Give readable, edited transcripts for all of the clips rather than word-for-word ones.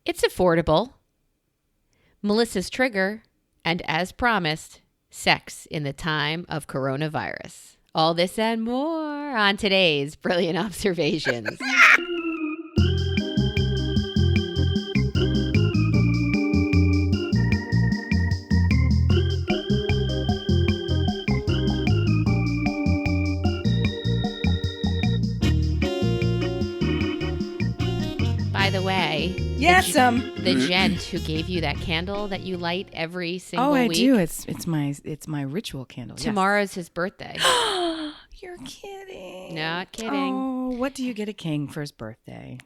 It's affordable. Melissa's trigger, and as promised, sex in the time of coronavirus. All this and more on today's Brilliant Observations. By the way, yes, the gent who gave you that candle that you light every single week. I do. It's my ritual candle. Tomorrow's his birthday. You're kidding. Not kidding. Oh, what do you get a king for his birthday?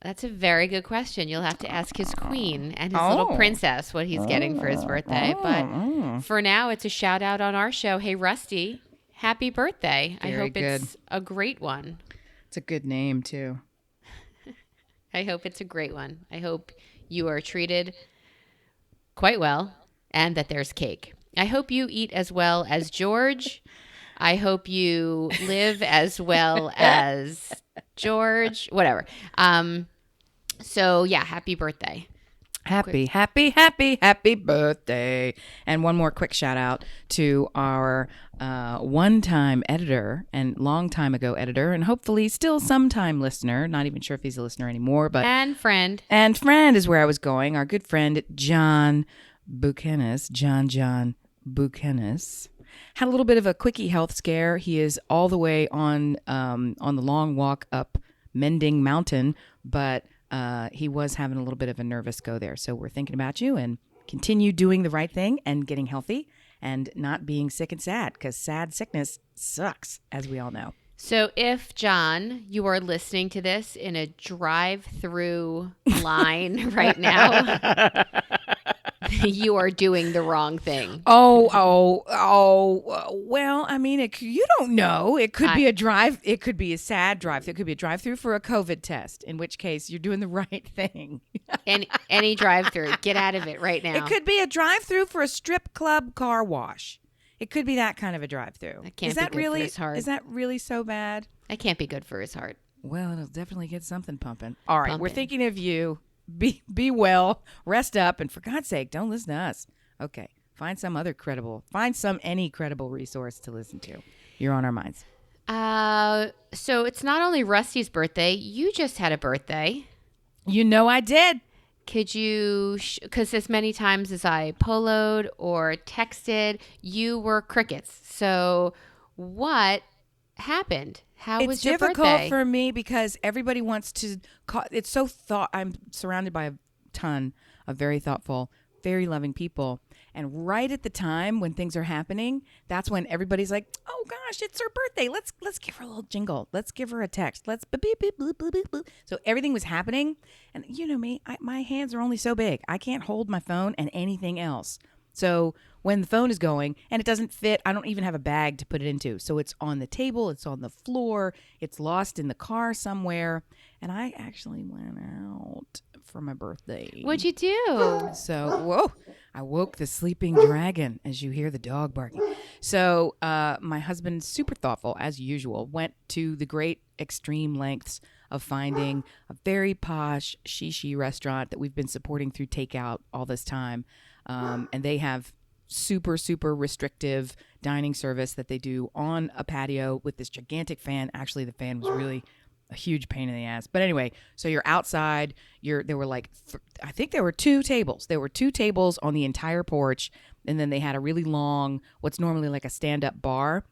That's a very good question. You'll have to ask his queen and his little princess what he's getting for his birthday. But for now, it's a shout out on our show. Hey, Rusty, happy birthday. I hope it's a great one. It's a good name, too. I hope it's a great one. I hope you are treated quite well and that there's cake. I hope you eat as well as George. I hope you live as well as George, whatever. So yeah, happy birthday. Happy birthday. And one more quick shout out to our one-time editor and long time ago editor and hopefully still sometime listener. Not even sure if he's a listener anymore, but and friend is where I was going. Our good friend John Buchanan, John Buchanan, had a little bit of a quickie health scare. He is all the way on the long walk up Mending Mountain, but he was having a little bit of a nervous go there. So we're thinking about you and continue doing the right thing and getting healthy and not being sick and sad, because sad sickness sucks, as we all know. So if, John, you are listening to this in a drive-through line right now, you are doing the wrong thing. Well, I mean, you don't know. It could be a drive. It could be a sad drive. It could be a drive-through for a COVID test, in which case you're doing the right thing. Any drive-through. Get out of it right now. It could be a drive-through for a strip club car wash. It could be that kind of a drive-through. That can't be good for his heart. Is that really so bad? That can't be good for his heart. Well, it'll definitely get something pumping. All right, we're thinking of you. Be well, rest up, and for God's sake, don't listen to us. Okay, find any credible resource to listen to. You're on our minds. So it's not only Rusty's birthday. You just had a birthday. You know I did. Could you, because as many times as I poloed or texted, you were crickets. So what happened? How was your birthday? It's difficult for me because everybody wants to it's so I'm surrounded by a ton of very thoughtful, very loving people. And right at the time when things are happening, that's when everybody's like, oh gosh, it's her birthday. Let's give her a little jingle. Let's give her a text. Let's beep, beep, beep, beep, beep, beep. So everything was happening. And you know me, my hands are only so big. I can't hold my phone and anything else. So when the phone is going and it doesn't fit, I don't even have a bag to put it into. So it's on the table, it's on the floor, it's lost in the car somewhere. And I actually went out for my birthday. What'd you do? So, I woke the sleeping dragon as you hear the dog barking. So my husband, super thoughtful as usual, went to the great extreme lengths of finding a very posh shishi restaurant that we've been supporting through takeout all this time. And they have super, super restrictive dining service that they do on a patio with this gigantic fan. Actually, the fan was really a huge pain in the ass. But anyway, so you're outside. There were like, I think there were 2 tables. There were 2 tables on the entire porch. And then they had a really long, what's normally like a stand-up bar.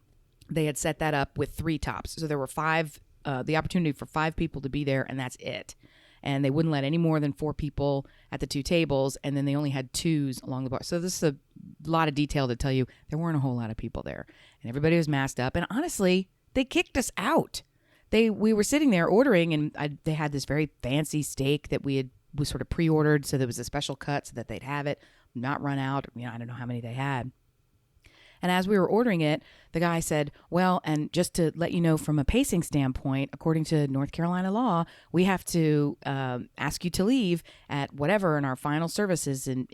They had set that up with 3 tops. So there were 5, the opportunity for 5 people to be there, and that's it. And they wouldn't let any more than 4 people at the 2 tables, and then they only had 2s along the bar. So this is a lot of detail to tell you there weren't a whole lot of people there. And everybody was masked up. And honestly, they kicked us out. We were sitting there ordering, and they had this very fancy steak that we sort of pre-ordered, so there was a special cut so that they'd have it, not run out. I don't know how many they had. And as we were ordering it, the guy said, well, and just to let you know from a pacing standpoint, according to North Carolina law, we have to ask you to leave at whatever, and our final service is in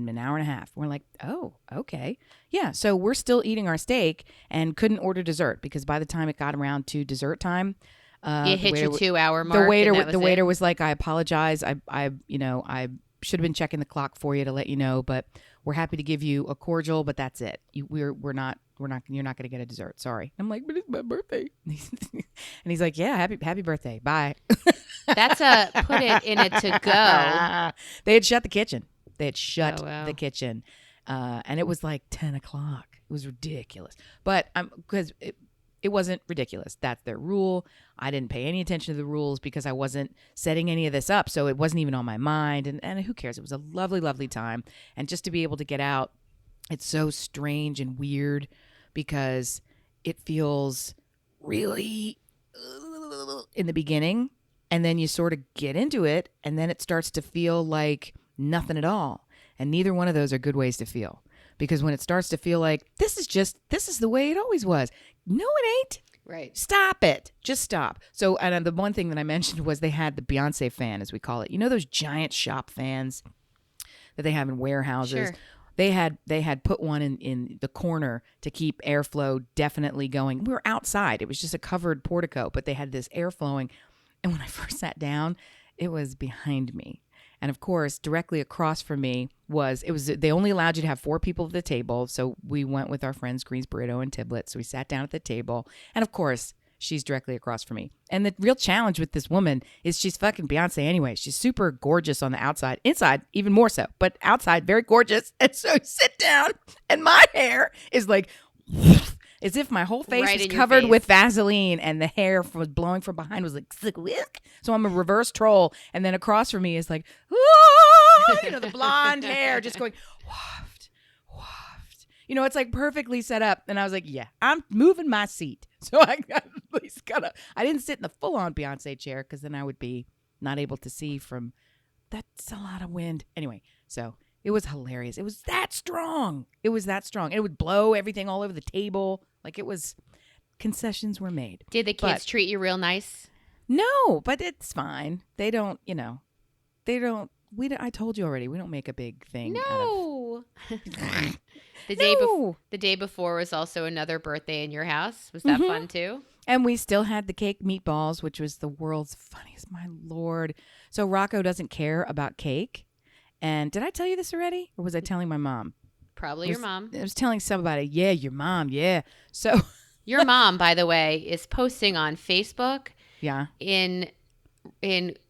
an hour and a half. We're like, oh, okay. Yeah, so we're still eating our steak and couldn't order dessert because by the time it got around to dessert time, You hit your 2-hour mark. The waiter, and that was the it? waiter was like, "I apologize. I should have been checking the clock for you to let you know, but we're happy to give you a cordial, but that's it. You're not going to get a dessert. Sorry." I'm like, "But it's my birthday." And he's like, "Yeah, happy birthday. Bye." That's a put it in a to go. They had shut the kitchen. wow. The kitchen, and it was like 10 o'clock. It was ridiculous, but because it wasn't ridiculous. That's their rule. I didn't pay any attention to the rules because I wasn't setting any of this up. So it wasn't even on my mind. And who cares? It was a lovely, lovely time. And just to be able to get out, it's so strange and weird because it feels really in the beginning. And then you sort of get into it. And then it starts to feel like nothing at all. And neither one of those are good ways to feel. Because when it starts to feel like this is the way it always was. No, it ain't. Right. Stop it. Just stop. So, and the one thing that I mentioned was they had the Beyonce fan, as we call it. You know those giant shop fans that they have in warehouses? Sure. They had put one in the corner to keep airflow definitely going. We were outside. It was just a covered portico, but they had this air flowing. And when I first sat down, it was behind me. And of course, directly across from me they only allowed you to have 4 people at the table. So we went with our friends Greensboro and Tiblet. So we sat down at the table. And of course, she's directly across from me. And the real challenge with this woman is she's fucking Beyonce anyway. She's super gorgeous on the outside. Inside, even more so. But outside, very gorgeous. And so sit down and my hair is like... as if my whole face Right was in your covered face. with Vaseline and the hair was blowing from behind was like, so I'm a reverse troll. And then across from me is like, the blonde hair just going, waft, waft. It's like perfectly set up. And I was like, yeah, I'm moving my seat. So I got at least I didn't sit in the full on Beyonce chair because then I would be not able to see from, that's a lot of wind. Anyway, so it was hilarious. It was that strong. It would blow everything all over the table. Like it was, concessions were made. Did the kids treat you real nice? No, but it's fine. They don't, I told you already, we don't make a big thing. No. The day before was also another birthday in your house. Was that fun too? And we still had the cake meatballs, which was the world's funniest, my Lord. So Rocco doesn't care about cake. And did I tell you this already? Or was I telling my mom? Probably your mom. I was telling somebody, yeah, your mom, yeah. So your mom, by the way, is posting on Facebook yeah, in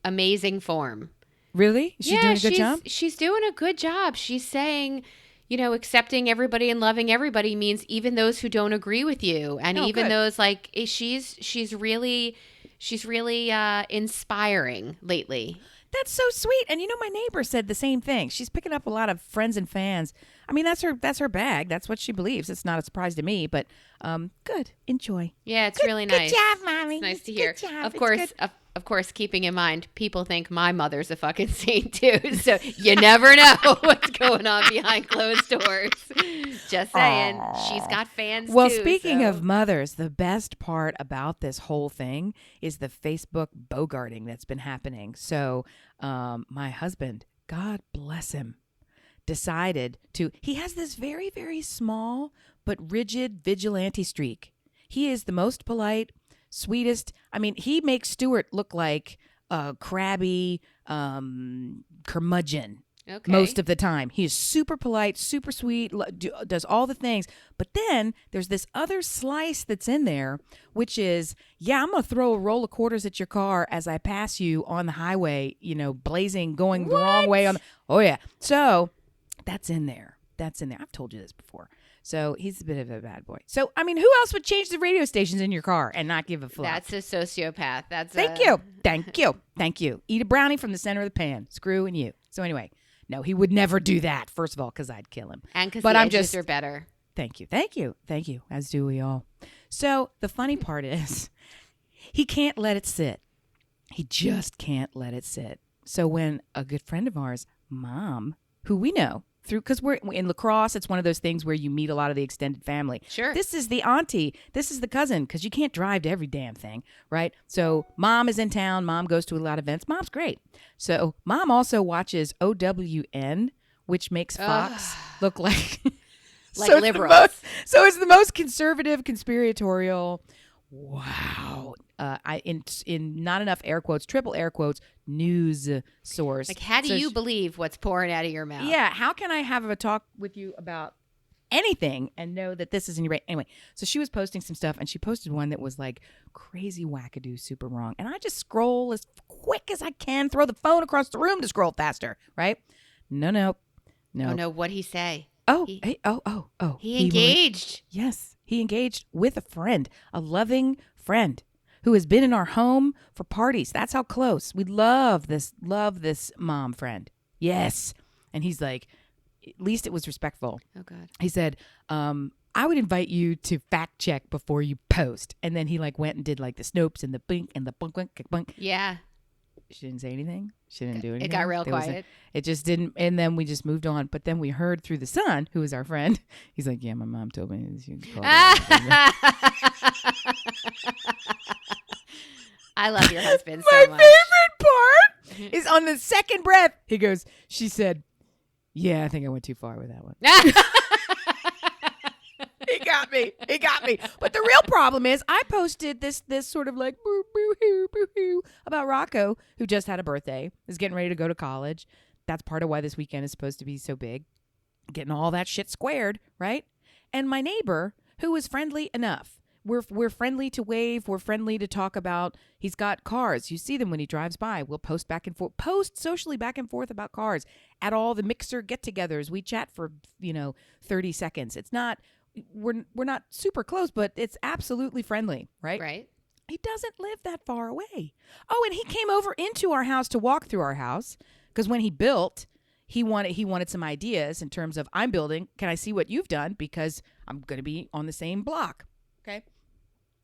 amazing form. Really? Is she doing a good job? She's doing a good job. She's saying, accepting everybody and loving everybody means even those who don't agree with you. And even good. those like she's really inspiring lately. That's so sweet. And my neighbor said the same thing. She's picking up a lot of friends and fans. I mean, that's her bag. That's what she believes. It's not a surprise to me, but good. Enjoy. Yeah, it's really nice. Good job, Mommy. It's nice to hear. Good job. Of course, keeping in mind, people think my mother's a fucking saint too. So you never know what's going on behind closed doors. Just saying. Aww. She's got fans Well, too. speaking of mothers, the best part about this whole thing is the Facebook bogarting that's been happening. So my husband, God bless him, decided he has this very, very small but rigid vigilante streak. He is the most polite, sweetest. I mean, he makes Stuart look like a crabby curmudgeon. Okay. Most of the time. He is super polite, super sweet, does all the things. But then there's this other slice that's in there, which is, yeah, I'm going to throw a roll of quarters at your car as I pass you on the highway, blazing, going the wrong way. Oh, yeah. So that's in there. I've told you this before. So he's a bit of a bad boy. So, I mean, who else would change the radio stations in your car and not give a fuck? That's a sociopath. Thank you. Eat a brownie from the center of the pan. Screw and you. So anyway, no, he would never do that. First of all, because I'd kill him. And because the edges are better. Thank you. As do we all. So the funny part is he can't let it sit. He just can't let it sit. So when a good friend of ours, Mom, who we know, because we're in La Crosse, it's one of those things where you meet a lot of the extended family. Sure. This is the auntie. This is the cousin, because you can't drive to every damn thing, right? So Mom is in town. Mom goes to a lot of events. Mom's great. So Mom also watches OWN, which makes Fox look like like liberals. So it's the most conservative, conspiratorial, wow. I in not enough air quotes, triple air quotes, news source. Like, how do So you believe what's pouring out of your mouth? Yeah, how can I have a talk with you about anything and know that this isn't your brain? Anyway, so she was posting some stuff, and she posted one that was like crazy wackadoo, super wrong. And I just scroll as quick as I can, throw the phone across the room to scroll faster, right? No. Oh no, what'd he say? Oh, He- hey, oh. He engaged. Yes, he engaged with a friend, a loving friend who has been in our home for parties. That's how close. We love this mom friend. Yes. And he's like, at least it was respectful. Oh God. He said, I would invite you to fact check before you post. And then he like went and did like the Snopes and the bink and the bunk. Yeah. She didn't say anything. She didn't do anything. It got real There was quiet. it just didn't. And then we just moved on. But then we heard through the son, who was our friend. He's like, yeah, my mom told me you could call I love your husband My so much. favorite part is on the second breath. He goes, she said, yeah, I think I went too far with that one. He got me. But the real problem is I posted this sort of like boo-hoo about Rocco, who just had a birthday, is getting ready to go to college. That's part of why this weekend is supposed to be so big. Getting all that shit squared, right? And my neighbor, who is friendly enough. We're friendly to wave. We're friendly to talk about. He's got cars. You see them when he drives by. We'll post socially back and forth about cars at all the mixer get-togethers. We chat for 30 seconds. It's not we're not super close, but it's absolutely friendly, right? Right. He doesn't live that far away. Oh, and he came over into our house to walk through our house because when he built, he wanted some ideas in terms of I'm building. Can I see what you've done? Because I'm going to be on the same block. Okay.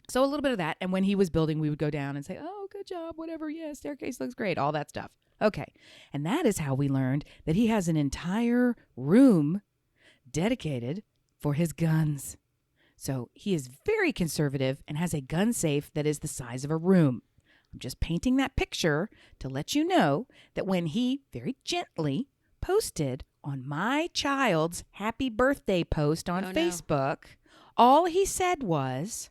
So a little bit of that. And when he was building, we would go down and say, oh, good job, whatever. Yeah, staircase looks great. All that stuff. Okay. And that is how we learned that he has an entire room dedicated for his guns. So he is very conservative and has a gun safe that is the size of a room. I'm just painting that picture to let you know that when he very gently posted on my child's happy birthday post on Facebook, all he said was,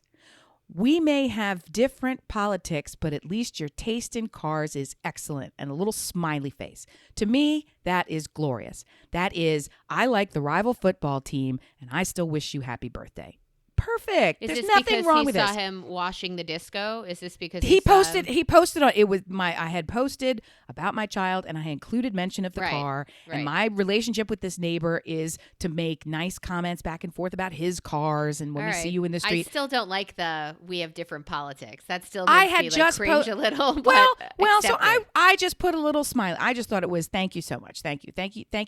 we may have different politics, but at least your taste in cars is excellent. And a little smiley face. To me, that is glorious. That is, I like the rival football team, and I still wish you happy birthday. Perfect. Is There's this nothing because wrong he with saw this. him washing the disco? Is this because He saw posted him? on it was I had posted about my child and I had included mention of the car and my relationship with this neighbor is to make nice comments back and forth about his cars and when we see you in the street. I still don't like we have different politics. That still I makes had me just cringe a little. But well, so accept it. I just put a little smile. I just thought it was thank you so much. Thank you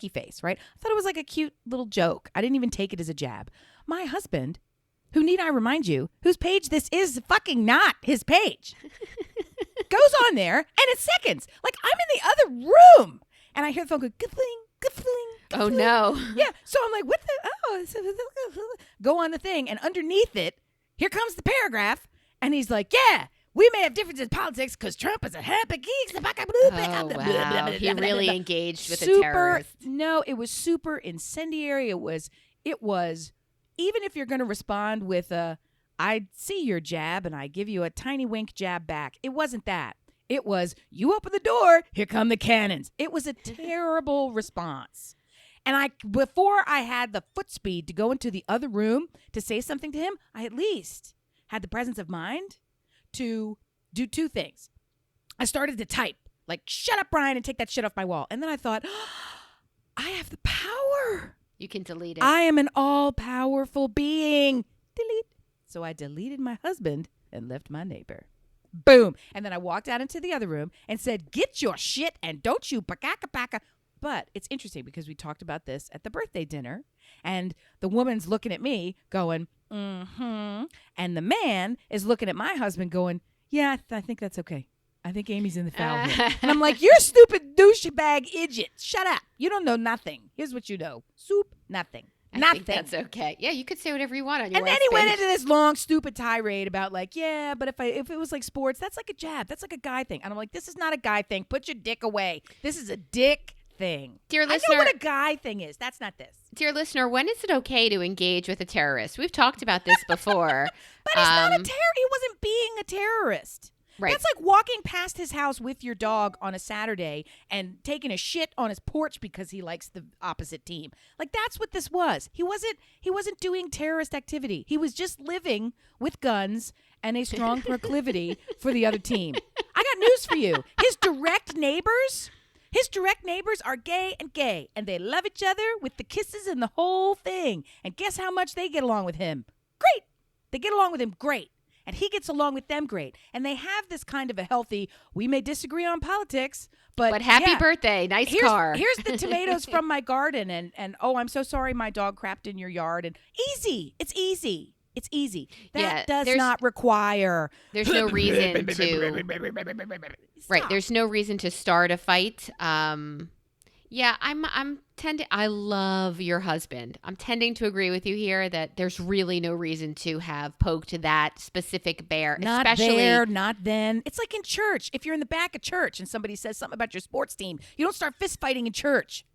face, right? I thought it was like a cute little joke. I didn't even take it as a jab. My husband, who need I remind you, whose page this is fucking not his page, goes on there and it's seconds. Like I'm in the other room and I hear the phone go, good fling. Oh no. Yeah. So I'm like, what the, go on the thing. And underneath it, here comes the paragraph. And he's like, yeah, we may have differences in politics because Trump is a happy geek. Oh, wow. He really engaged with the terrorists. No, it was super incendiary. It was, even if you're going to respond with I see your jab and I give you a tiny wink jab back, it wasn't that. It was, you open the door, here come the cannons. It was a terrible response. And before I had the foot speed to go into the other room to say something to him, I at least had the presence of mind to do two things. I started to type, like, shut up, Brian, and take that shit off my wall. And then I thought, I have the power. You can delete it. I am an all-powerful being. Delete. So I deleted my husband and left my neighbor. Boom. And then I walked out into the other room and said, get your shit and don't you paka. But it's interesting because we talked about this at the birthday dinner and the woman's looking at me going, mm-hmm. And the man is looking at my husband going, yeah, I think that's okay. I think Amy's in the foul here. And I'm like, you're stupid douchebag idiot. Shut up. You don't know nothing. Here's what you know. Soup, nothing. I think that's okay. Yeah, you could say whatever you want on your And then he went into this long, stupid tirade about like, yeah, but if it was like sports, that's like a jab. That's like a guy thing. And I'm like, this is not a guy thing. Put your dick away. This is a dick thing. Dear I listener, know what a guy thing is. That's not this. dear listener, when is it okay to engage with a terrorist? We've talked about this before. But he's not a terrorist. He wasn't being a terrorist. Right. That's like walking past his house with your dog on a Saturday and taking a shit on his porch because he likes the opposite team. Like, that's what this was. He wasn't doing terrorist activity. He was just living with guns and a strong proclivity for the other team. I got news for you. His direct neighbors are gay, and they love each other with the kisses and the whole thing. And guess how much they get along with him? Great. They get along with him great. And he gets along with them great. And they have this kind of a healthy, we may disagree on politics, but happy birthday, nice car. Here's the tomatoes from my garden, and oh, I'm so sorry my dog crapped in your yard. And easy. It's easy. It's easy. That does not require. There's no reason to. Right. There's no reason to start a fight. Yeah, I love your husband. I'm tending to agree with you here that there's really no reason to have poked that specific bear. Not especially there, not then. It's like in church. If you're in the back of church and somebody says something about your sports team, you don't start fist fighting in church.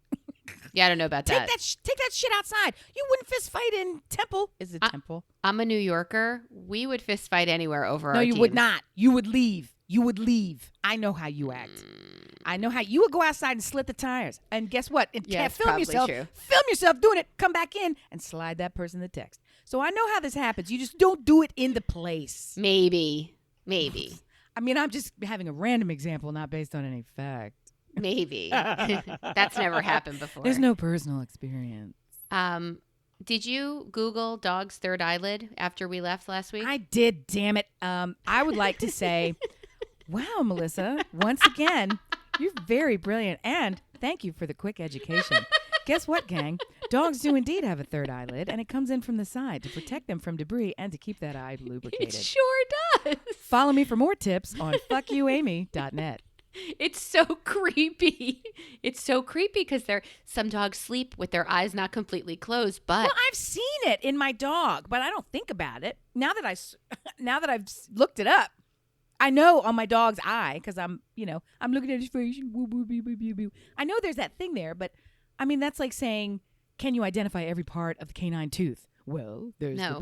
Yeah, I don't know about that. Take that shit outside. You wouldn't fist fight in temple. Is it temple? I'm a New Yorker. We would fist fight anywhere over our No, you teams. would not. You would leave. You would leave. I know how you act. I know how you would go outside and slit the tires. And guess what? Film yourself. True. Film yourself doing it. Come back in and slide that person the text. So I know how this happens. You just don't do it in the place. Maybe. I mean, I'm just having a random example, not based on any fact. Maybe. That's never happened before. There's no personal experience. Did you Google dog's third eyelid after we left last week? I did, damn it. I would like to say, wow, Melissa, once again, you're very brilliant. And thank you for the quick education. Guess what, gang? Dogs do indeed have a third eyelid, and it comes in from the side to protect them from debris and to keep that eye lubricated. It sure does. Follow me for more tips on fuckyouamy.net. It's so creepy. It's so creepy because some dogs sleep with their eyes not completely closed. But well, I've seen it in my dog, but I don't think about it now that I've looked it up. I know on my dog's eye because I'm looking at his face. I know there's that thing there, but I mean that's like saying, can you identify every part of the canine tooth? Well, there's yeah.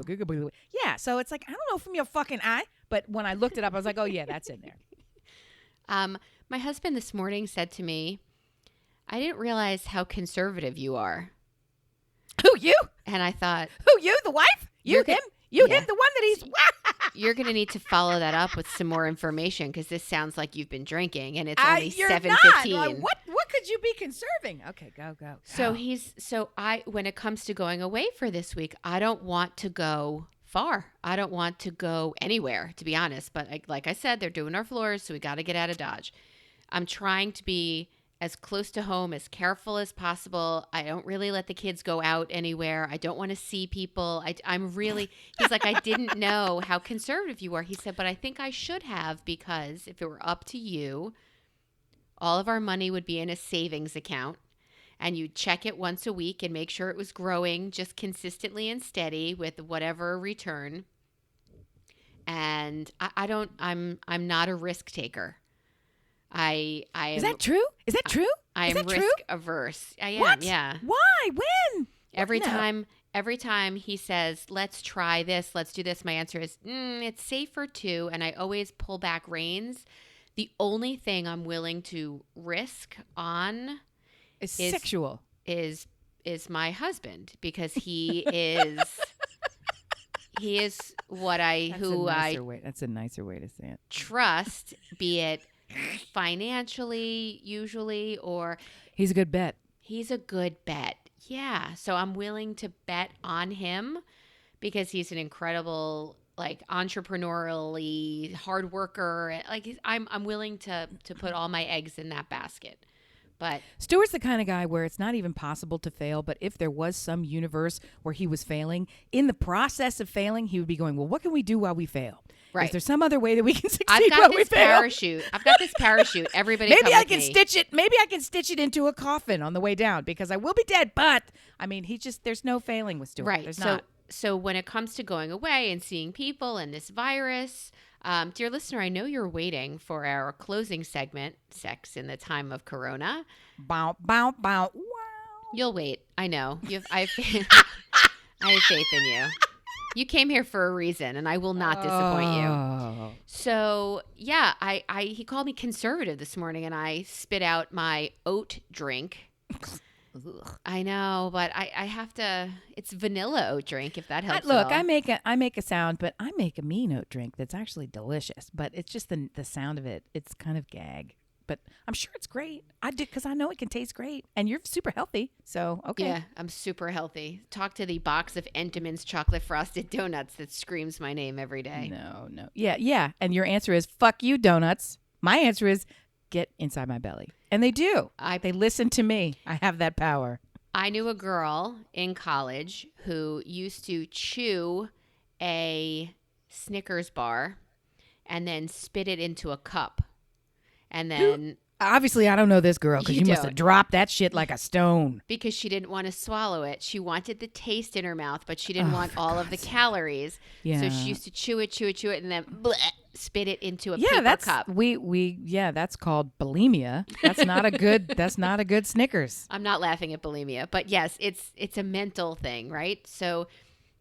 So it's like I don't know from your fucking eye, but when I looked it up, I was like, oh yeah, that's in there. My husband this morning said to me, I didn't realize how conservative you are. Who, you? And I thought, who, you, the wife? You, him? You, him, the one that he's... You're going to need to follow that up with some more information because this sounds like you've been drinking and it's only 7:15. Like, what could you be conserving? Okay, go. So when it comes to going away for this week, I don't want to go far. I don't want to go anywhere, to be honest. But like I said, they're doing our floors, so we got to get out of Dodge. I'm trying to be as close to home, as careful as possible. I don't really let the kids go out anywhere. I don't want to see people. He's like, I didn't know how conservative you were. He said, but I think I should have because if it were up to you, all of our money would be in a savings account. And you'd check it once a week and make sure it was growing just consistently and steady with whatever return. And I'm not a risk taker. I Is that true? Is that true? I am risk averse. I am. What? Yeah. Why? When? Every time he says, let's try this, let's do this, my answer is, it's safer to, and I always pull back reins. The only thing I'm willing to risk on is sexual. Is my husband because he is That's a nicer way to say it. Trust, be it financially, usually, or he's a good bet. He's a good bet. Yeah. So I'm willing to bet on him because he's an incredible, like, entrepreneurially hard worker. Like, I'm willing to put all my eggs in that basket. But Stuart's the kind of guy where it's not even possible to fail, but if there was some universe where he was failing, in the process of failing, he would be going, well, what can we do while we fail? Right. Is there some other way that we can succeed while we fail? I've got this parachute. Everybody Maybe I can stitch it. Maybe I can stitch it into a coffin on the way down because I will be dead. But, I mean, there's no failing with Stuart. Right. There's not. So when it comes to going away and seeing people and this virus, dear listener, I know you're waiting for our closing segment, Sex in the Time of Corona. Bow, bow, bow. Wow. You'll wait. I know. I have faith in you. You came here for a reason, and I will not disappoint you. Oh. So yeah, he called me conservative this morning, and I spit out my oat drink. I know, but I have to. It's vanilla oat drink, if that helps. Look, at all. I make a sound, but I make a mean oat drink that's actually delicious. But it's just the sound of it. It's kind of gag. But I'm sure it's great. I do because I know it can taste great, and you're super healthy. So okay. Yeah, I'm super healthy. Talk to the box of Entenmann's chocolate frosted donuts that screams my name every day. No. Yeah. And your answer is fuck you, donuts. My answer is get inside my belly, and they do. They listen to me. I have that power. I knew a girl in college who used to chew a Snickers bar and then spit it into a cup. And then Obviously, I don't know this girl because You you must don't. have dropped that shit like a stone. because she didn't want to swallow it, she wanted the taste in her mouth, but she didn't want for all of the calories. Yeah. So she used to chew it, and then spit it into a Yeah, paper that's cup. that's called bulimia. That's not a good Snickers. I'm not laughing at bulimia, but yes, it's a mental thing, right? So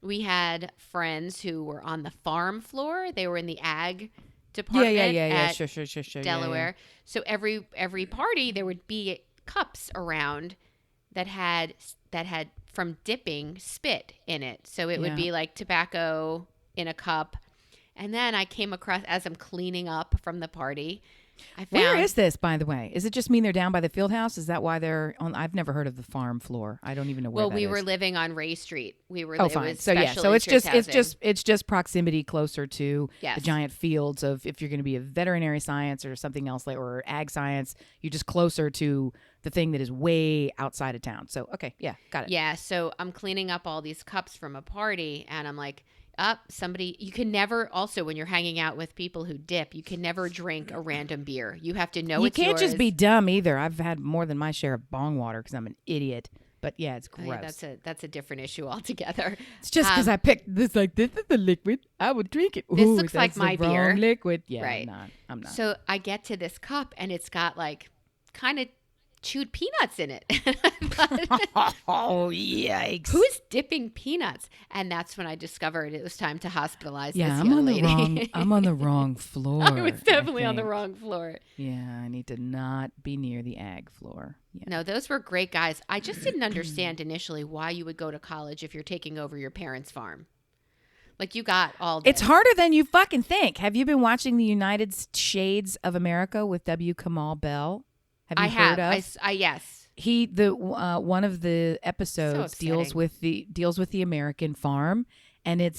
we had friends who were on the farm floor. They were in the ag department Yeah. at Sure. Delaware. So every party there would be cups around that had from dipping spit in it. So it would Yeah. be like tobacco in a cup. And then I came across, as I'm cleaning up from the party, I found Where is this, by the way? Is it just mean they're down by the field house? Is that why they're on? I've never heard of the farm floor. I don't even know where well, that we is. were living on Ray Street. We were Oh, it fine. was So yeah, special so it's interest just housing. proximity closer to Yes. the giant fields of if you're going to be a veterinary science or something else like or ag science, you're just closer to the thing that is way outside of town. So okay, yeah, got it. Yeah, so I'm cleaning up all these cups from a party, and I'm like, somebody, you can never, also when you're hanging out with people who dip, you can never drink a random beer. You have to know You it's can't yours. just be dumb either. I've had more than my share of bong water because I'm an idiot. But yeah, it's I mean, gross. that's a different issue altogether. It's just because I picked this. Like this is the liquid. I would drink it. This Ooh, looks like that's my the wrong beer. liquid. Yeah, Right. I'm not. So I get to this cup, and it's got like kind of chewed peanuts in it. Oh yikes! Who's dipping peanuts? And that's when I discovered it was time to hospitalize Yeah, this I'm young on lady. the wrong. I'm on the wrong floor. I was definitely on the think. wrong floor. Yeah, I need to not be near the ag floor. Yeah. No, those were great guys. I just didn't understand initially why you would go to college if you're taking over your parents' farm. Like, you got all this. It's harder than you fucking think. Have you been watching the United Shades of America with W. Kamau Bell? Have you heard of? Yes. He one of the episodes deals upsetting. with the American farm, and it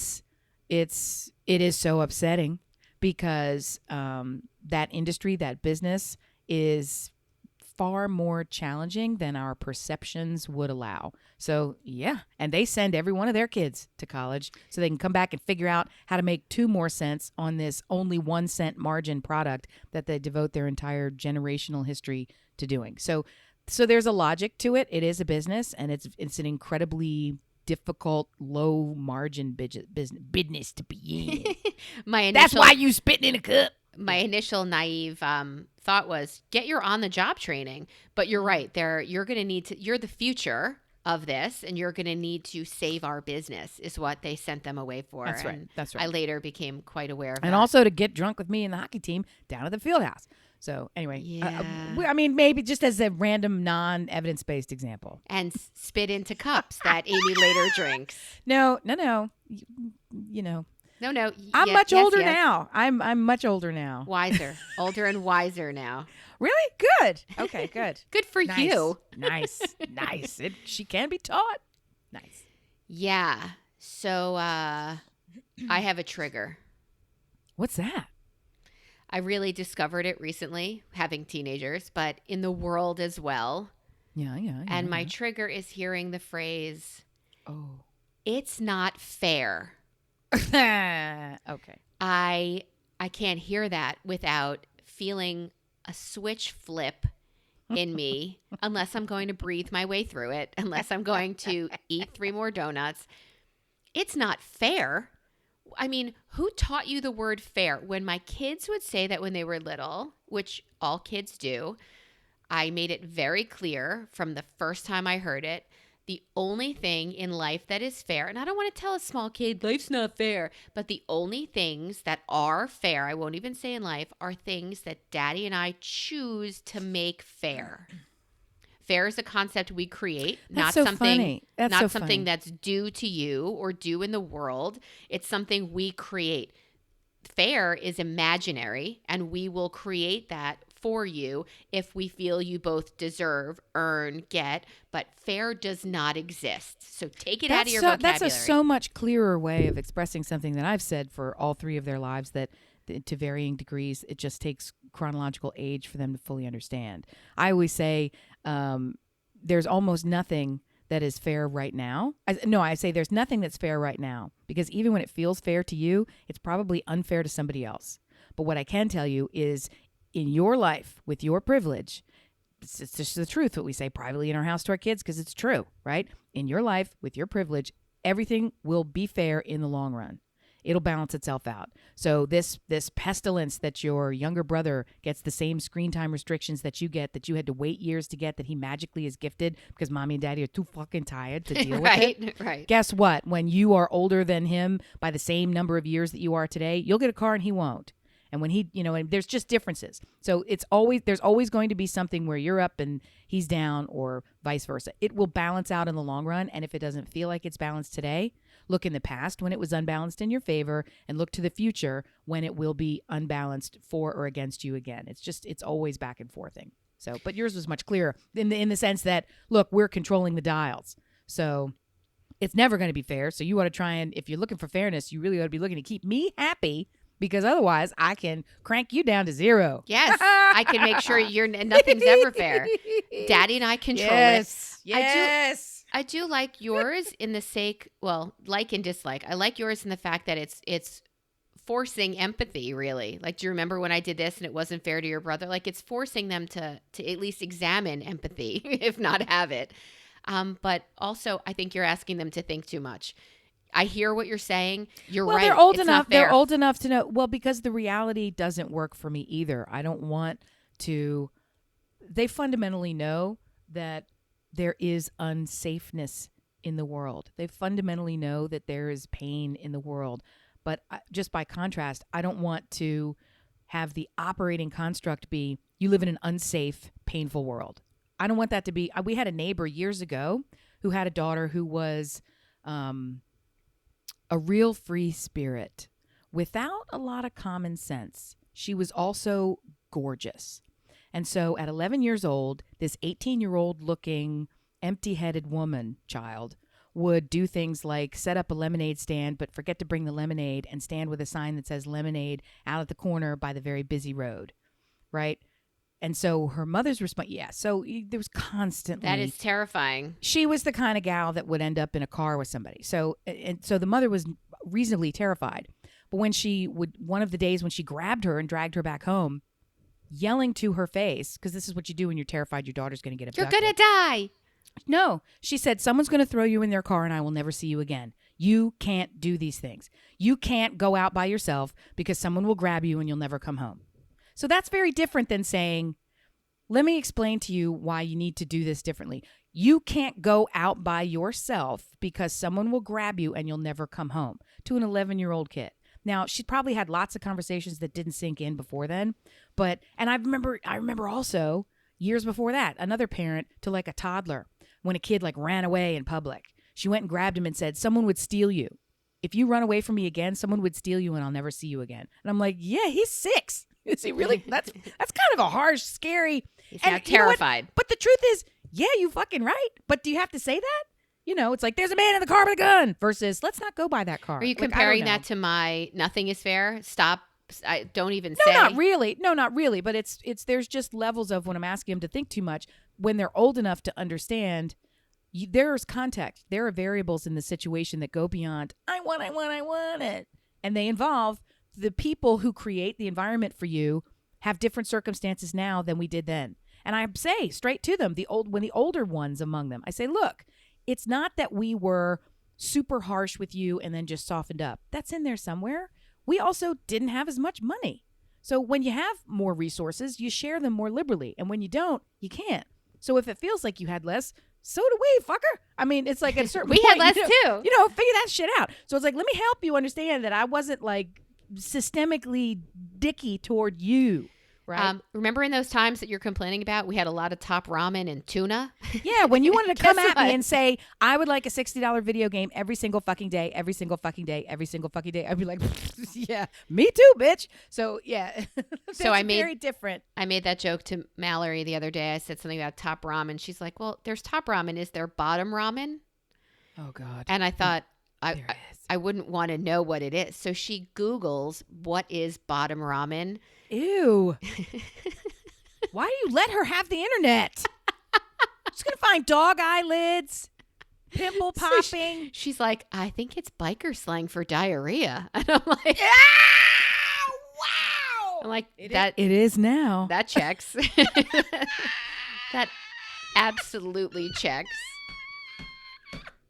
is so upsetting because that industry, that business is far more challenging than our perceptions would allow. So yeah, and they send every one of their kids to college so they can come back and figure out how to make 2 more cents on this only 1 cent margin product that they devote their entire generational history to doing. So there's a logic to it. It is a business, and it's an incredibly difficult, low margin business to be in. That's why you spitting in a cup. My initial naive thought was get your on the job training, but you're right. You're going to need to. You're the future of this, and you're going to need to save our business. Is what they sent them away for. That's right. And That's right. I later became quite aware of that. And also to get drunk with me and the hockey team down at the field house. So anyway, Yeah. I mean, maybe just as a random non-evidence-based example. and spit into cups that Amy later drinks. No. You know, No. I'm yeah, much yes, older yes. now. I'm much older now. Wiser, older and wiser now. Really? Good. Okay, good. Good for Nice. you. Nice. She can be taught. Nice. Yeah. So I have a trigger. What's that? I really discovered it recently, having teenagers, but in the world as well. Yeah. And my trigger is hearing the phrase, Oh. "It's not fair." Okay. I can't hear that without feeling a switch flip in me unless I'm going to breathe my way through it, unless I'm going to eat 3 more donuts. It's not fair. I mean, who taught you the word fair? When my kids would say that when they were little, which all kids do, I made it very clear from the first time I heard it. The only thing in life that is fair, and I don't want to tell a small kid, life's not fair, but the only things that are fair, I won't even say in life, are things that Daddy and I choose to make fair. Fair is a concept we create, That's so funny. That's not so something funny. that's due to you or due in the world. It's something we create. Fair is imaginary, and we will create that for you if we feel you both deserve, earn, get, but fair does not exist. So take it out of your vocabulary. That's a so much clearer way of expressing something that I've said for all three of their lives, that to varying degrees, it just takes chronological age for them to fully understand. I always say there's almost nothing that is fair right now. I say there's nothing that's fair right now, because even when it feels fair to you, it's probably unfair to somebody else. But what I can tell you is, in your life, with your privilege, it's just the truth, what we say privately in our house to our kids, because it's true, right? In your life, with your privilege, everything will be fair in the long run. It'll balance itself out. So this pestilence that your younger brother gets the same screen time restrictions that you get, that you had to wait years to get, that he magically is gifted because mommy and daddy are too fucking tired to deal with it. Right. Guess what? When you are older than him by the same number of years that you are today, you'll get a car and he won't. And when he, and there's just differences. So there's always going to be something where you're up and he's down, or vice versa. It will balance out in the long run. And if it doesn't feel like it's balanced today, look in the past when it was unbalanced in your favor, and look to the future when it will be unbalanced for or against you again. It's always back and forthing. So, but yours was much clearer in the sense that, look, we're controlling the dials. So it's never going to be fair. So you ought to try, and if you're looking for fairness, you really ought to be looking to keep me happy, because otherwise I can crank you down to 0. Yes, I can make sure nothing's ever fair. Daddy and I control it. Yes. I do like yours in the sake, like and dislike. I like yours in the fact that it's forcing empathy, really. Like, do you remember when I did this and it wasn't fair to your brother? Like, it's forcing them to at least examine empathy, if not have it. But also, I think you're asking them to think too much. I hear what you're saying. You're right. They're old enough. They're old enough to know. Well, because the reality doesn't work for me either. I don't want to. They fundamentally know that there is unsafeness in the world. They fundamentally know that there is pain in the world. But just by contrast, I don't want to have the operating construct be, you live in an unsafe, painful world. I don't want that to be. We had a neighbor years ago who had a daughter who was a real free spirit without a lot of common sense. She was also gorgeous. And so at 11 years old, this 18-year-old looking empty-headed child would do things like set up a lemonade stand, but forget to bring the lemonade, and stand with a sign that says lemonade out at the corner by the very busy road, right? And so her mother's response, so there was constantly... That is terrifying. She was the kind of gal that would end up in a car with somebody. So the mother was reasonably terrified. But when one of the days when she grabbed her and dragged her back home, yelling to her face, because this is what you do when you're terrified your daughter's going to get abducted. You're going to die. No, she said, someone's going to throw you in their car and I will never see you again. You can't do these things. You can't go out by yourself because someone will grab you and you'll never come home. So that's very different than saying, let me explain to you why you need to do this differently. You can't go out by yourself because someone will grab you and you'll never come home, to an 11-year-old kid. Now, she probably had lots of conversations that didn't sink in before then. And I remember also years before that, another parent to like a toddler, when a kid like ran away in public, she went and grabbed him and said, someone would steal you. If you run away from me again, someone would steal you and I'll never see you again. And I'm like, yeah, he's 6. Is he really? That's kind of a harsh, scary. He's now terrified. But the truth is, yeah, you fucking right. But do you have to say that? It's like, there's a man in the car with a gun versus let's not go by that car. Are you comparing that to my nothing is fair? Stop. I don't even say. No, not really. No, not really. But it's there's just levels of when I'm asking them to think too much. When they're old enough to understand, there's context. There are variables in the situation that go beyond, I want it. And they involve the people who create the environment for you have different circumstances now than we did then. And I say straight to them, when the older ones among them, I say, look, it's not that we were super harsh with you and then just softened up. That's in there somewhere. We also didn't have as much money. So when you have more resources, you share them more liberally. And when you don't, you can't. So if it feels like you had less, so do we, fucker. I mean, it's like at a certain We point, had less too. Figure that shit out. So it's like, let me help you understand that I wasn't like systemically dicky toward you. Right. Remember in those times that you're complaining about, we had a lot of top ramen and tuna? Yeah, when you wanted to come Guess at what? me and say, I would like a $60 video game every single fucking day, every single fucking day, every single fucking day, I'd be like, yeah, me too, bitch. So, yeah, So I made very different. I made that joke to Mallory the other day. I said something about top ramen. She's like, well, there's top ramen. Is there bottom ramen? Oh, God. And I thought, There is. I wouldn't want to know what it is. So she Googles, what is bottom ramen? Ew. Why do you let her have the internet? She's going to find dog eyelids, pimple popping. She's like, I think it's biker slang for diarrhea. And I'm like, Wow. I'm like, It is now. that checks. That absolutely checks.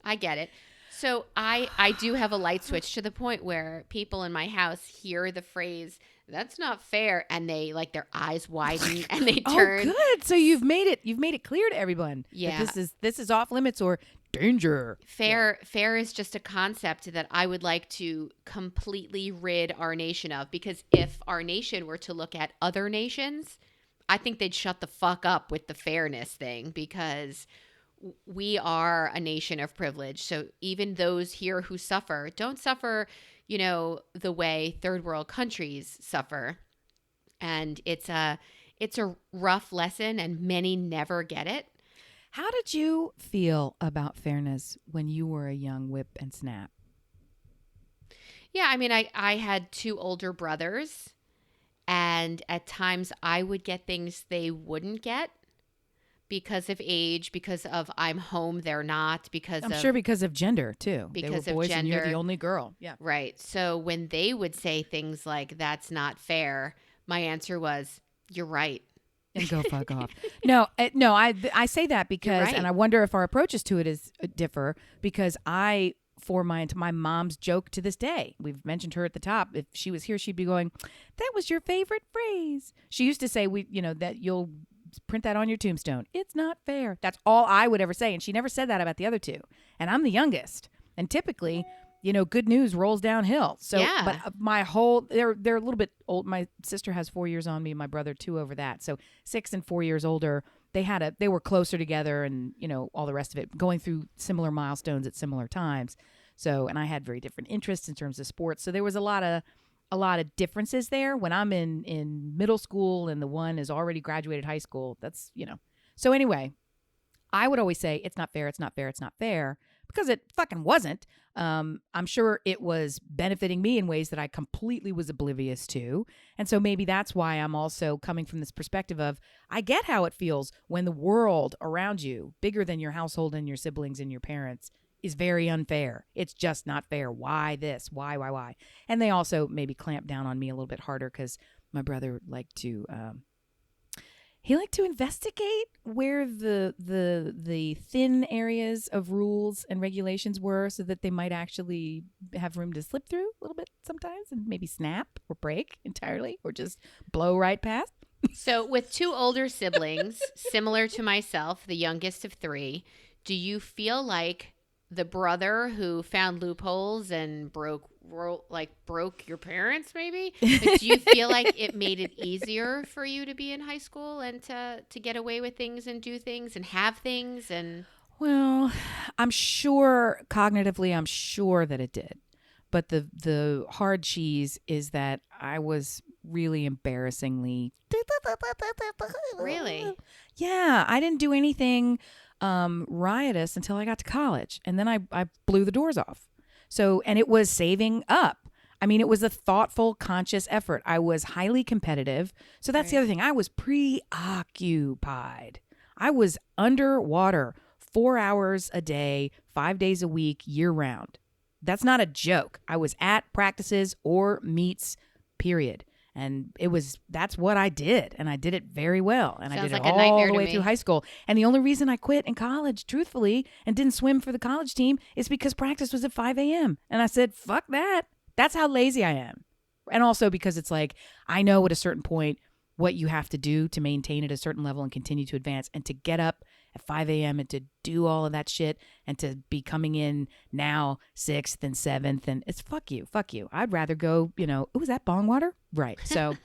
I get it. So I do have a light switch to the point where people in my house hear the phrase, that's not fair, and they like their eyes widen and they turn. Oh, good. So you've made it clear to everyone. Yeah. That this is off limits or danger. Fair is just a concept that I would like to completely rid our nation of, because if our nation were to look at other nations, I think they'd shut the fuck up with the fairness thing, because we are a nation of privilege. So even those here who suffer don't suffer, the way third world countries suffer. And it's a rough lesson, and many never get it. How did you feel about fairness when you were a young whip and snap? Yeah, I mean, I had two older brothers, and at times I would get things they wouldn't get because of age, because of I'm home, they're not, I'm sure because of gender too. Because they of were boys and you're gender. the only girl. Yeah. Right. So when they would say things like, that's not fair, my answer was, you're right. And go fuck off. No, I say that because, right. and I wonder if our approaches to it is differ, because for my mom's joke to this day, we've mentioned her at the top. If she was here, she'd be going, that was your favorite phrase. She used to say, that you'll print that on your tombstone. It's not fair. That's all I would ever say. And she never said that about the other two. And I'm the youngest. And typically, good news rolls downhill. So, Yeah. but they're a little bit old. My sister has 4 years on me, my brother 2 over that. So 6 and 4 years older. They were closer together, and, all the rest of it, going through similar milestones at similar times. So, and I had very different interests in terms of sports. So there was a lot of differences there. When I'm in middle school and the one is already graduated high school, that's, So anyway, I would always say, it's not fair, it's not fair, it's not fair, because it fucking wasn't. I'm sure it was benefiting me in ways that I completely was oblivious to. And so maybe that's why I'm also coming from this perspective of, I get how it feels when the world around you, bigger than your household and your siblings and your parents, is very unfair. It's just not fair. Why this? Why? And they also maybe clamp down on me a little bit harder, because my brother liked to investigate where the thin areas of rules and regulations were, so that they might actually have room to slip through a little bit sometimes, and maybe snap or break entirely, or just blow right past. So with two older siblings, similar to myself, the youngest of 3, do you feel like the brother who found loopholes and broke your parents, maybe? Like, do you feel like it made it easier for you to be in high school and to get away with things and do things and have things? And Well, I'm sure cognitively, that it did. But the hard cheese is that I was really embarrassingly. Really? Yeah, I didn't do anything riotous until I got to college, and then I blew the doors off. So, and it was saving up. I mean, it was a thoughtful, conscious effort. I was highly competitive. So that's the other thing. I was preoccupied. I was underwater 4 hours a day, 5 days a week, year round. That's not a joke. I was at practices or meets, period. And that's what I did. And I did it very well. And Sounds I did like it a nightmare all the to way me. through high school. And the only reason I quit in college, truthfully, and didn't swim for the college team is because practice was at 5 a.m. And I said, fuck that. That's how lazy I am. And also because it's like, I know at a certain point what you have to do to maintain at a certain level and continue to advance, and to get up at 5 a.m. and to do all of that shit and to be coming in now 6th and 7th. And it's fuck you. I'd rather go, is that bong water? Right. So.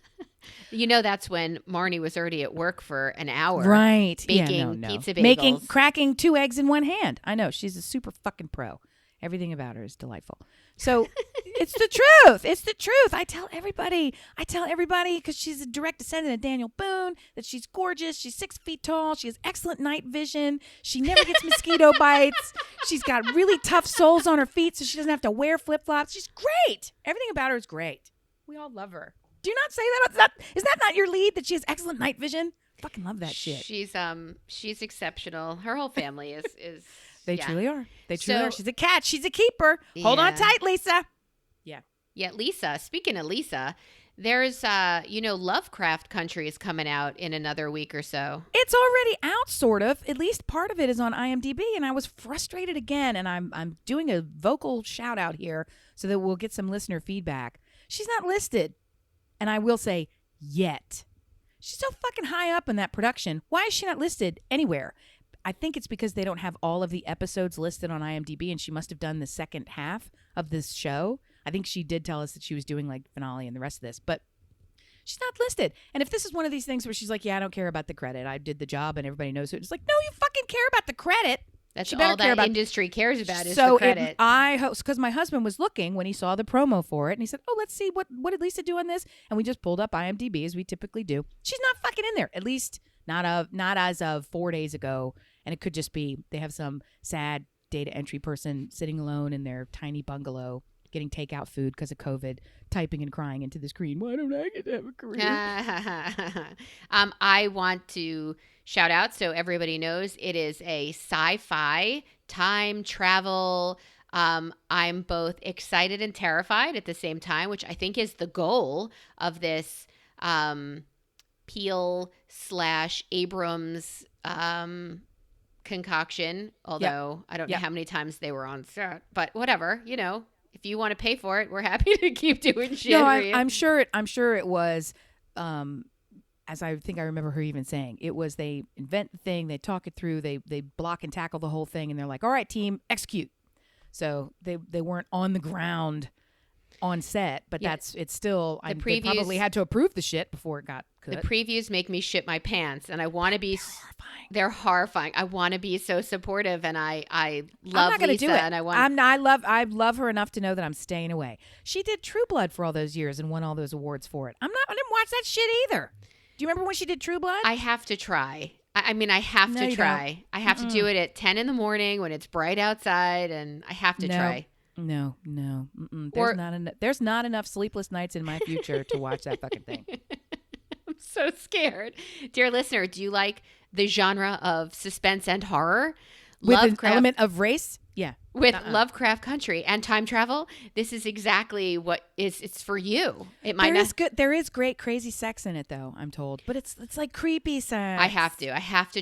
That's when Marnie was already at work for an hour. Right. Baking pizza bagels. Cracking 2 eggs in one hand. I know. She's a super fucking pro. Everything about her is delightful. So it's the truth. It's the truth. I tell everybody because she's a direct descendant of Daniel Boone that she's gorgeous. She's 6 feet tall. She has excellent night vision. She never gets mosquito bites. She's got really tough soles on her feet so she doesn't have to wear flip-flops. She's great. Everything about her is great. We all love her. Do you not say that? Is that not your lead, that she has excellent night vision? Fucking love that shit. She's exceptional. Her whole family is They truly are. They truly are. She's a cat. She's a keeper. Yeah. Hold on tight, Lisa. Yeah. Yeah, Lisa. Speaking of Lisa, there's Lovecraft Country is coming out in another week or so. It's already out, sort of. At least part of it is on IMDb, and I was frustrated again. And I'm doing a vocal shout out here so that we'll get some listener feedback. She's not listed. And I will say, yet. She's so fucking high up in that production. Why is she not listed anywhere? I think it's because they don't have all of the episodes listed on IMDb, and she must have done the second half of this show. I think she did tell us that she was doing like finale and the rest of this, but she's not listed. And if this is one of these things where she's like, yeah, I don't care about the credit. I did the job and everybody knows it. It's like, no, you fucking care about the credit. That's all that industry cares about is the credit. Because my husband was looking when he saw the promo for it, and he said, oh, let's see, what did Lisa do on this? And we just pulled up IMDb as we typically do. She's not fucking in there, at least not as of 4 days ago. And it could just be they have some sad data entry person sitting alone in their tiny bungalow getting takeout food because of COVID, typing and crying into the screen. Why don't I get to have a career? I want to shout out so everybody knows it is a sci-fi time travel. I'm both excited and terrified at the same time, which I think is the goal of this Peele/Abrams concoction. Although I don't know how many times they were on set, but whatever, if you want to pay for it, we're happy to keep doing shit. No, I'm sure it was, as I think I remember her even saying, it was they invent the thing, they talk it through, they block and tackle the whole thing, and they're like, all right, team, execute. So they weren't on the ground on set, but it's still, they probably had to approve the shit before it got good. The previews make me shit my pants, and I want to be... They're horrifying. I want to be so supportive, and I love I'm not Lisa. Do it. And I love her enough to know that I'm staying away. She did True Blood for all those years and won all those awards for it. I didn't watch that shit either. Do you remember when she did True Blood? I have to try. I have to try. I have to do it at 10 in the morning when it's bright outside, and I have to try. No. There's not enough sleepless nights in my future to watch that fucking thing. I'm so scared. Dear listener, do you like the genre of suspense and horror? With an element of race? Yeah. With Lovecraft Country and time travel, this is exactly what it's for you. It might There is great crazy sex in it, though, I'm told. But it's like creepy sex. I have to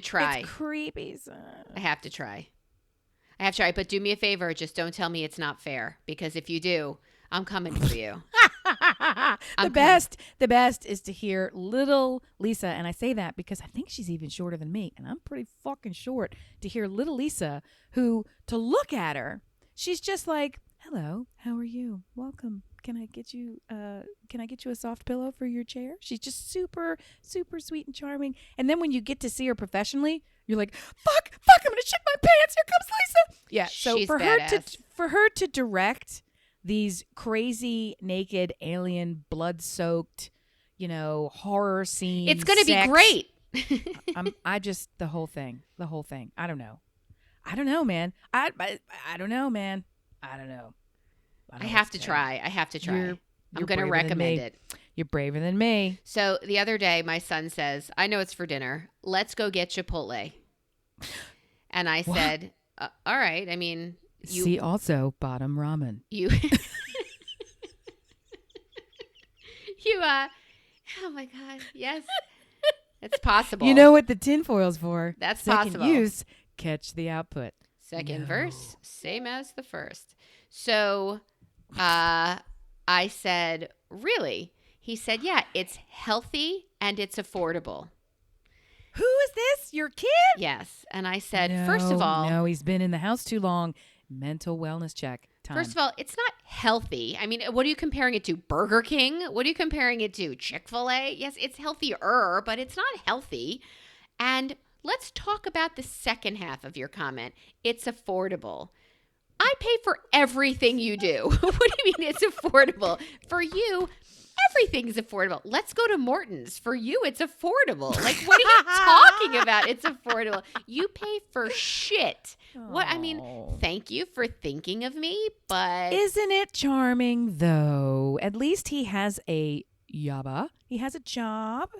try. It's creepy sex. I have to try. But do me a favor, just don't tell me it's not fair, because if you do, I'm coming for you. The best is to hear little Lisa, and I say that because I think she's even shorter than me, and I'm pretty fucking short. To hear little Lisa, who, to look at her, she's just like, hello, how are you? Welcome. Can I get you a soft pillow for your chair? She's just super, super sweet and charming. And then when you get to see her professionally, you're like, fuck, I'm gonna shit my pants. Here comes Lisa. Yeah. So she's for her to direct these crazy, naked, alien, blood-soaked, horror scenes. It's going to be great. The whole thing. I don't know, man. I don't know, man. I don't know. I have to try. I'm going to recommend it. You're braver than me. So the other day, my son says, I know it's for dinner. Let's go get Chipotle. And I said, all right. I mean... See also bottom ramen. Oh my God. Yes. It's possible. You know what the tinfoil's for. That's Second possible. use, catch the output. Second verse, same as the first. So I said, really? He said, yeah, it's healthy and it's affordable. Who is this? Your kid? Yes. And I said, first of all, no, he's been in the house too long. Mental wellness check. Time. First of all, it's not healthy. I mean, what are you comparing it to? Burger King? What are you comparing it to? Chick-fil-A? Yes, it's healthier, but it's not healthy. And let's talk about the second half of your comment. It's affordable. I pay for everything you do. What do you mean it's affordable? For you, everything's affordable. Let's go to Morton's. For you, it's affordable. Like, what are you talking about? It's affordable. You pay for shit. What? I mean, thank you for thinking of me, but... Isn't it charming, though? At least he has a yaba. He has a job.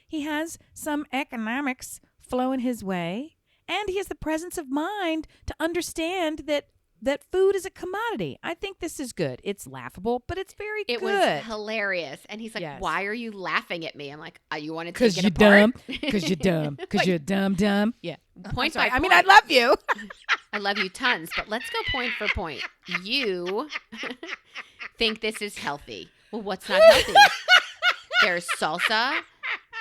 He has some economics flowing his way. And he has the presence of mind to understand that food is a commodity. I think this is good. It's laughable, but it's very good. It was hilarious. And he's like, Yes. Why are you laughing at me? I'm like, you want to take Because it you're apart? dumb. Because you're dumb. Because you're dumb. Yeah. Point by I mean, point. I love you. I love you tons, but let's go point for point. You think this is healthy. Well, what's not healthy? There's salsa.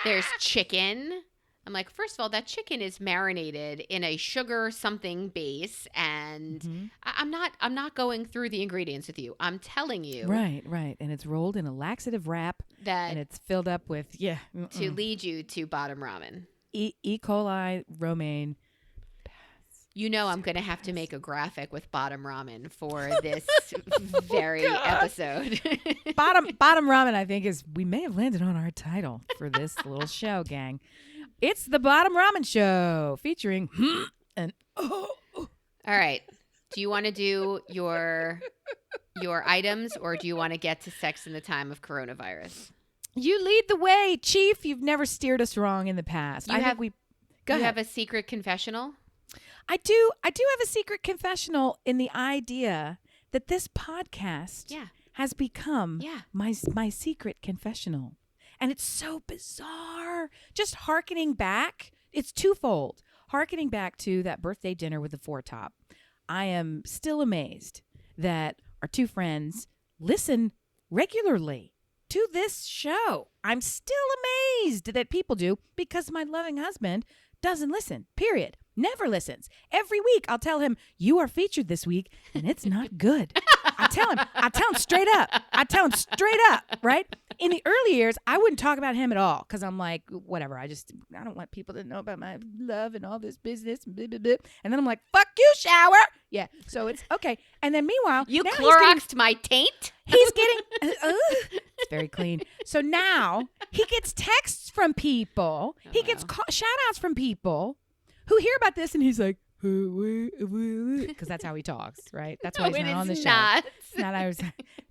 There's chicken. I'm like, first of all, that chicken is marinated in a sugar something base, and I'm not going through the ingredients with you. I'm telling you, Right. And it's rolled in a laxative wrap, that and it's filled up with to lead you to bottom ramen. E. coli, romaine. You know, I'm going to have to make a graphic with bottom ramen for this very episode. Bottom ramen, I think, we may have landed on our title for this little show, gang. It's the Bottom Ramen Show featuring and All right. Do you want to do your items, or do you want to get to sex in the time of coronavirus? You lead the way, Chief. You've never steered us wrong in the past. Go You ahead. Have a secret confessional? I do have a secret confessional in the idea that this podcast has become my secret confessional. And it's so bizarre. Just hearkening back, it's twofold. Hearkening back to that birthday dinner with the four top. I am still amazed that our two friends listen regularly to this show. I'm still amazed that people do, because my loving husband doesn't listen, period. Never listens. Every week I'll tell him, you are featured this week, and it's not good. I tell him straight up, right? In the early years, I wouldn't talk about him at all, because I'm like, whatever. I don't want people to know about my love and all this business. Blah, blah, blah. And then I'm like, fuck you, shower. Yeah. So it's okay. And then meanwhile, you now Cloroxed my taint? He's getting it's very clean. So now he gets texts from people. He gets shout outs from people who hear about this, and he's like, because that's how he talks, right? That's why he's not on the show. It's not. I was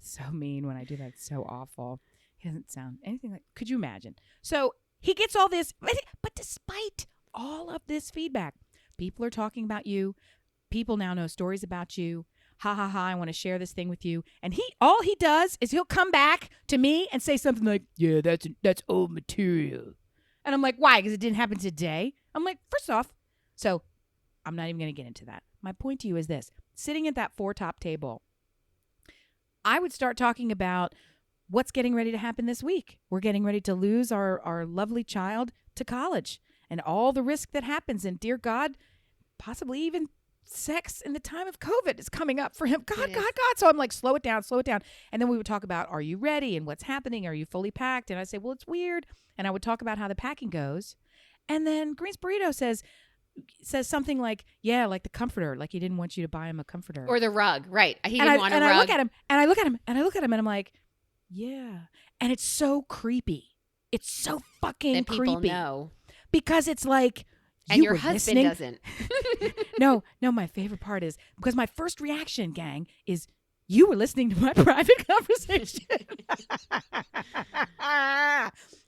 so mean when I do that. It's so awful. He doesn't sound anything like. Could you imagine? So he gets all this, but despite all of this feedback, people are talking about you. People now know stories about you. Ha ha ha! I want to share this thing with you. And all he does is he'll come back to me and say something like, "Yeah, that's old material," and I'm like, "Why? Because it didn't happen today." I'm like, first off, so I'm not even going to get into that. My point to you is this: sitting at that four top table, I would start talking about what's getting ready to happen this week. We're getting ready to lose our lovely child to college, and all the risk that happens. And dear God, possibly even sex in the time of COVID is coming up for him. God. So I'm like, slow it down. And then we would talk about, are you ready? And what's happening? Are you fully packed? And I say, well, it's weird. And I would talk about how the packing goes. And then Greens Burrito says something like, yeah, like the comforter, like he didn't want you to buy him a comforter. Or the rug, right. He didn't want a rug. I look at him, and I'm like, yeah. And it's so creepy. It's so fucking that creepy. People know. Because it's like, and your husband doesn't. No, my favorite part is, because my first reaction, gang, is you were listening to my private conversation.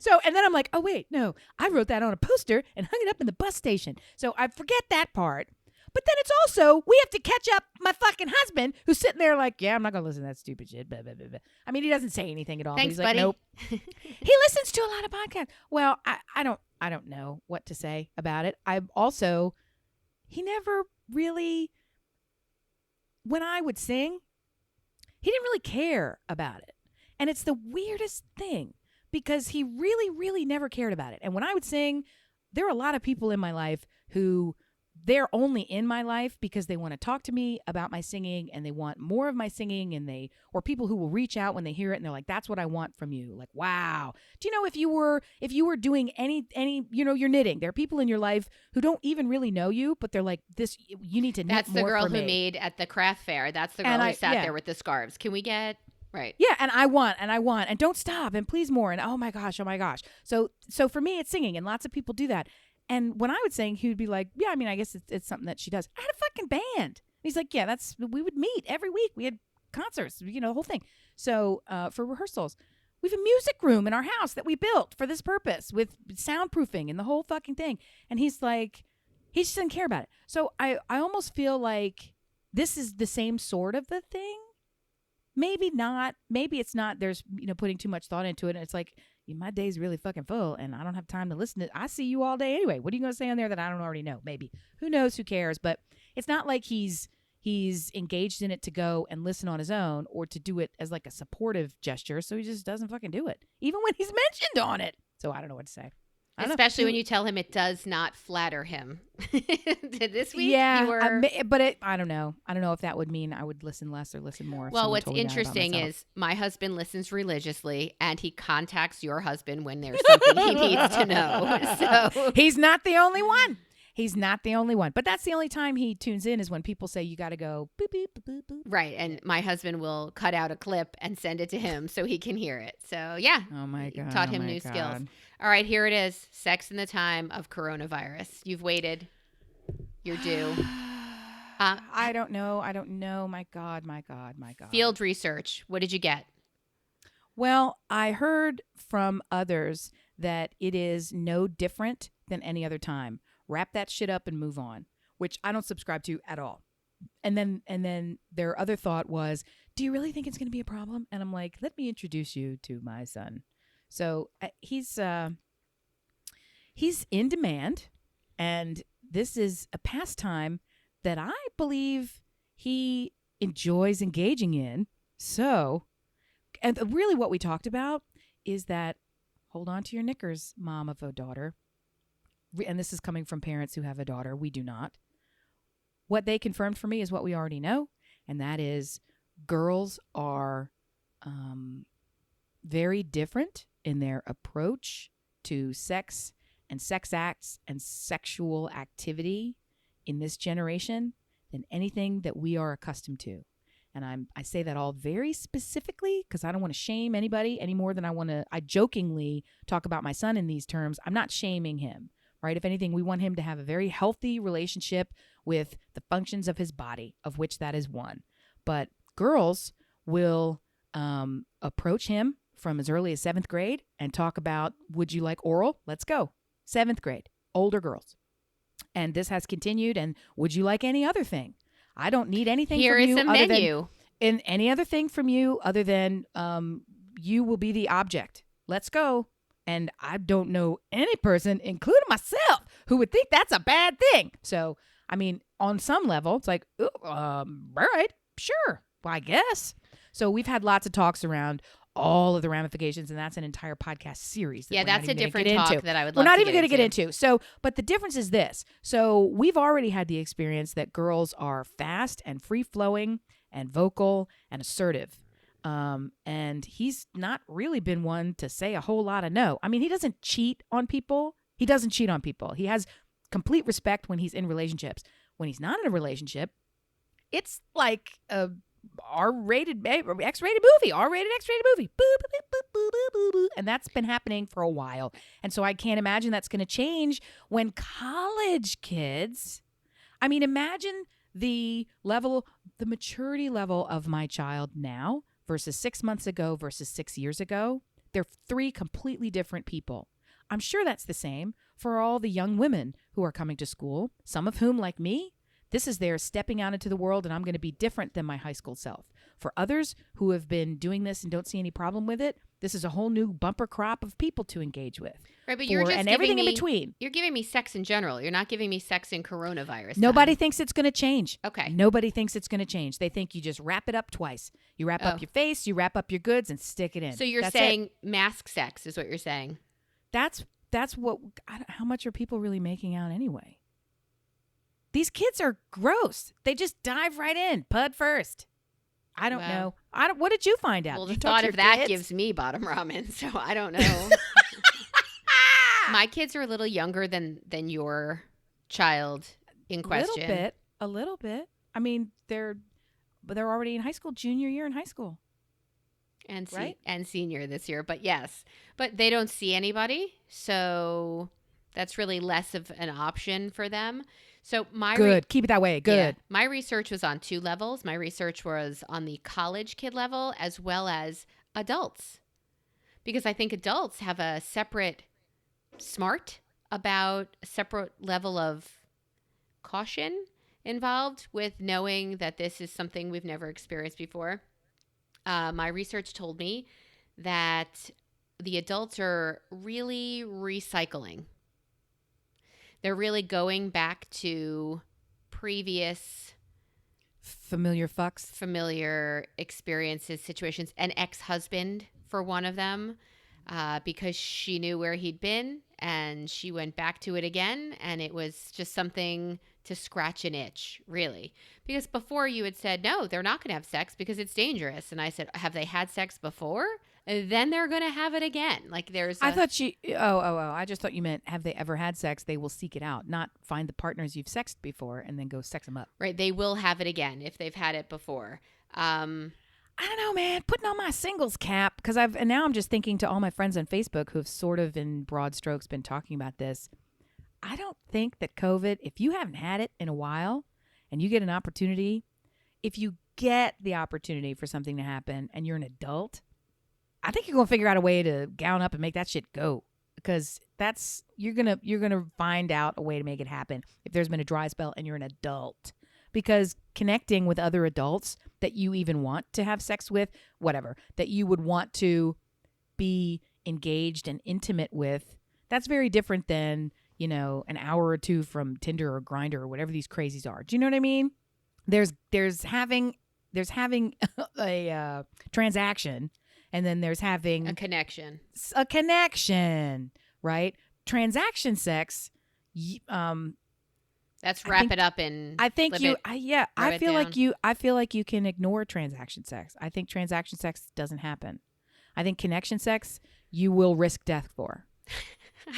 So, and then I'm like, oh, wait, no, I wrote that on a poster and hung it up in the bus station. So I forget that part. But then it's also, we have to catch up my fucking husband, who's sitting there like, yeah, I'm not going to listen to that stupid shit. Blah, blah, blah, blah. I mean, he doesn't say anything at all. Thanks, but he's buddy. like, nope. He listens to a lot of podcasts. Well, I don't know what to say about it. He never really, when I would sing, he didn't really care about it. And it's the weirdest thing because he really, really never cared about it. And when I would sing, there are a lot of people in my life who they're only in my life because they want to talk to me about my singing and they want more of my singing, and or people who will reach out when they hear it and they're like, that's what I want from you. Like, wow. Do you know, if you were doing any, you're knitting, there are people in your life who don't even really know you, but they're like, this, you need to knit That's the more girl for who me. made at the craft fair. That's the girl who sat there with the scarves. Can we get right? Yeah, and I want, and don't stop, and please more, and oh my gosh. So for me, it's singing, and lots of people do that. And when I would sing, he would be like, yeah, I mean, I guess it's something that she does. I had a fucking band. And he's like, yeah, we would meet every week. We had concerts, the whole thing. So for rehearsals, we have a music room in our house that we built for this purpose with soundproofing and the whole fucking thing. And he's like, he just doesn't care about it. So I almost feel like this is the same sort of the thing. Maybe not. Maybe it's not. There's, putting too much thought into it. And it's like, my day's really fucking full and I don't have time to listen to it. I see you all day anyway. What are you going to say on there that I don't already know? Maybe. Who knows? Who cares? But it's not like he's engaged in it to go and listen on his own or to do it as like a supportive gesture. So he just doesn't fucking do it, even when he's mentioned on it. So I don't know what to say. Especially when you tell him it does not flatter him. This week, yeah, but I don't know. I don't know if that would mean I would listen less or listen more. Well, what's interesting is my husband listens religiously, and he contacts your husband when there's something he needs to know. So he's not the only one. He's not the only one. But that's the only time he tunes in is when people say you got to go boop, boop, boop, boop, boop. Right. And my husband will cut out a clip and send it to him so he can hear it. So, yeah. Oh, my God. Taught him new skills. All right. Here it is. Sex in the time of coronavirus. You've waited. You're due. I don't know. My God. Field research. What did you get? Well, I heard from others that it is no different than any other time. Wrap that shit up and move on, which I don't subscribe to at all. And then their other thought was, do you really think it's going to be a problem? And I'm like, let me introduce you to my son. So he's in demand, and this is a pastime that I believe he enjoys engaging in. So, and really what we talked about is that, hold on to your knickers, mom of a daughter. And this is coming from parents who have a daughter. We do not. What they confirmed for me is what we already know, and that is girls are very different in their approach to sex and sex acts and sexual activity in this generation than anything that we are accustomed to. And I say that all very specifically because I don't want to shame anybody any more than I jokingly talk about my son in these terms. I'm not shaming him. Right? If anything, we want him to have a very healthy relationship with the functions of his body, of which that is one. But girls will approach him from as early as 7th grade and talk about, would you like oral? Let's go. 7th grade, older girls. And this has continued. And would you like any other thing? I don't need anything Here from you. Here is a menu. In any other thing from you other than you will be the object. Let's go. And I don't know any person, including myself, who would think that's a bad thing. So, I mean, on some level, it's like, all right, sure, well, I guess. So we've had lots of talks around all of the ramifications, and that's an entire podcast series. That's a different talk that I would love to get into. We're not even going to get into. So, but the difference is this. So we've already had the experience that girls are fast and free-flowing and vocal and assertive. And he's not really been one to say a whole lot of no. I mean, he doesn't cheat on people. He has complete respect when he's in relationships. When he's not in a relationship, it's like a R-rated, X-rated movie, R-rated, X-rated movie. Boo, boo, boo, boo, boo, boo, boo. And that's been happening for a while. And so I can't imagine that's going to change when college kids, I mean, imagine the maturity level of my child now versus 6 months ago versus 6 years ago. They're 3 completely different people. I'm sure that's the same for all the young women who are coming to school, some of whom, like me, this is their stepping out into the world, and I'm going to be different than my high school self. for others who have been doing this and don't see any problem with it, this is a whole new bumper crop of people to engage with. Right, but you're just and giving everything me, in between. You're giving me sex in general. You're not giving me sex in coronavirus Nobody time. thinks it's going to change. Okay. Nobody thinks it's going to change. They think you just wrap it up twice. You wrap Oh. up your face, you wrap up your goods, and stick it in. So you're That's saying it. mask sex is what you're saying. That's what. How much are people really making out anyway? These kids are gross. They just dive right in, pud first. I don't know. What did you find out? Well, Did the you talk thought to of your that kids? gives me bottom ramen, so I don't know. My kids are a little younger than your child in question. A little bit. I mean, they're already in high school, junior year in high school. And Right? and senior this year, but yes. But they don't see anybody, so that's really less of an option for them. So Good. Keep it that way. Good. Yeah, my research was on two levels. My research was on the college kid level as well as adults. Because I think adults have a separate separate level of caution involved with knowing that this is something we've never experienced before. My research told me that the adults are really recycling. They're really going back to previous Familiar fucks. familiar experiences, situations. An ex-husband for one of them, because she knew where he'd been and she went back to it again, and it was just something to scratch an itch, really. Because before you had said, no, they're not going to have sex because it's dangerous. And I said, have they had sex before? And then they're going to have it again. Like I thought I just thought you meant have they ever had sex? They will seek it out, not find the partners you've sexed before and then go sex them up. Right. They will have it again if they've had it before. I don't know, man. Putting on my singles cap because and now I'm just thinking to all my friends on Facebook who've sort of in broad strokes been talking about this. I don't think that COVID, if you haven't had it in a while and you get an opportunity, if you get the opportunity for something to happen and you're an adult, I think you're going to figure out a way to gown up and make that shit go, because you're going to find out a way to make it happen if there's been a dry spell and you're an adult. Because connecting with other adults that you even want to have sex with, whatever, that you would want to be engaged and intimate with, that's very different than, an hour or two from Tinder or Grindr or whatever these crazies are. Do you know what I mean? There's having a transaction, and then there's having a connection. A connection, right? Transaction sex. Let's wrap it up in. I think you. I feel like you. I feel like you can ignore transaction sex. I think transaction sex doesn't happen. I think connection sex you will risk death for.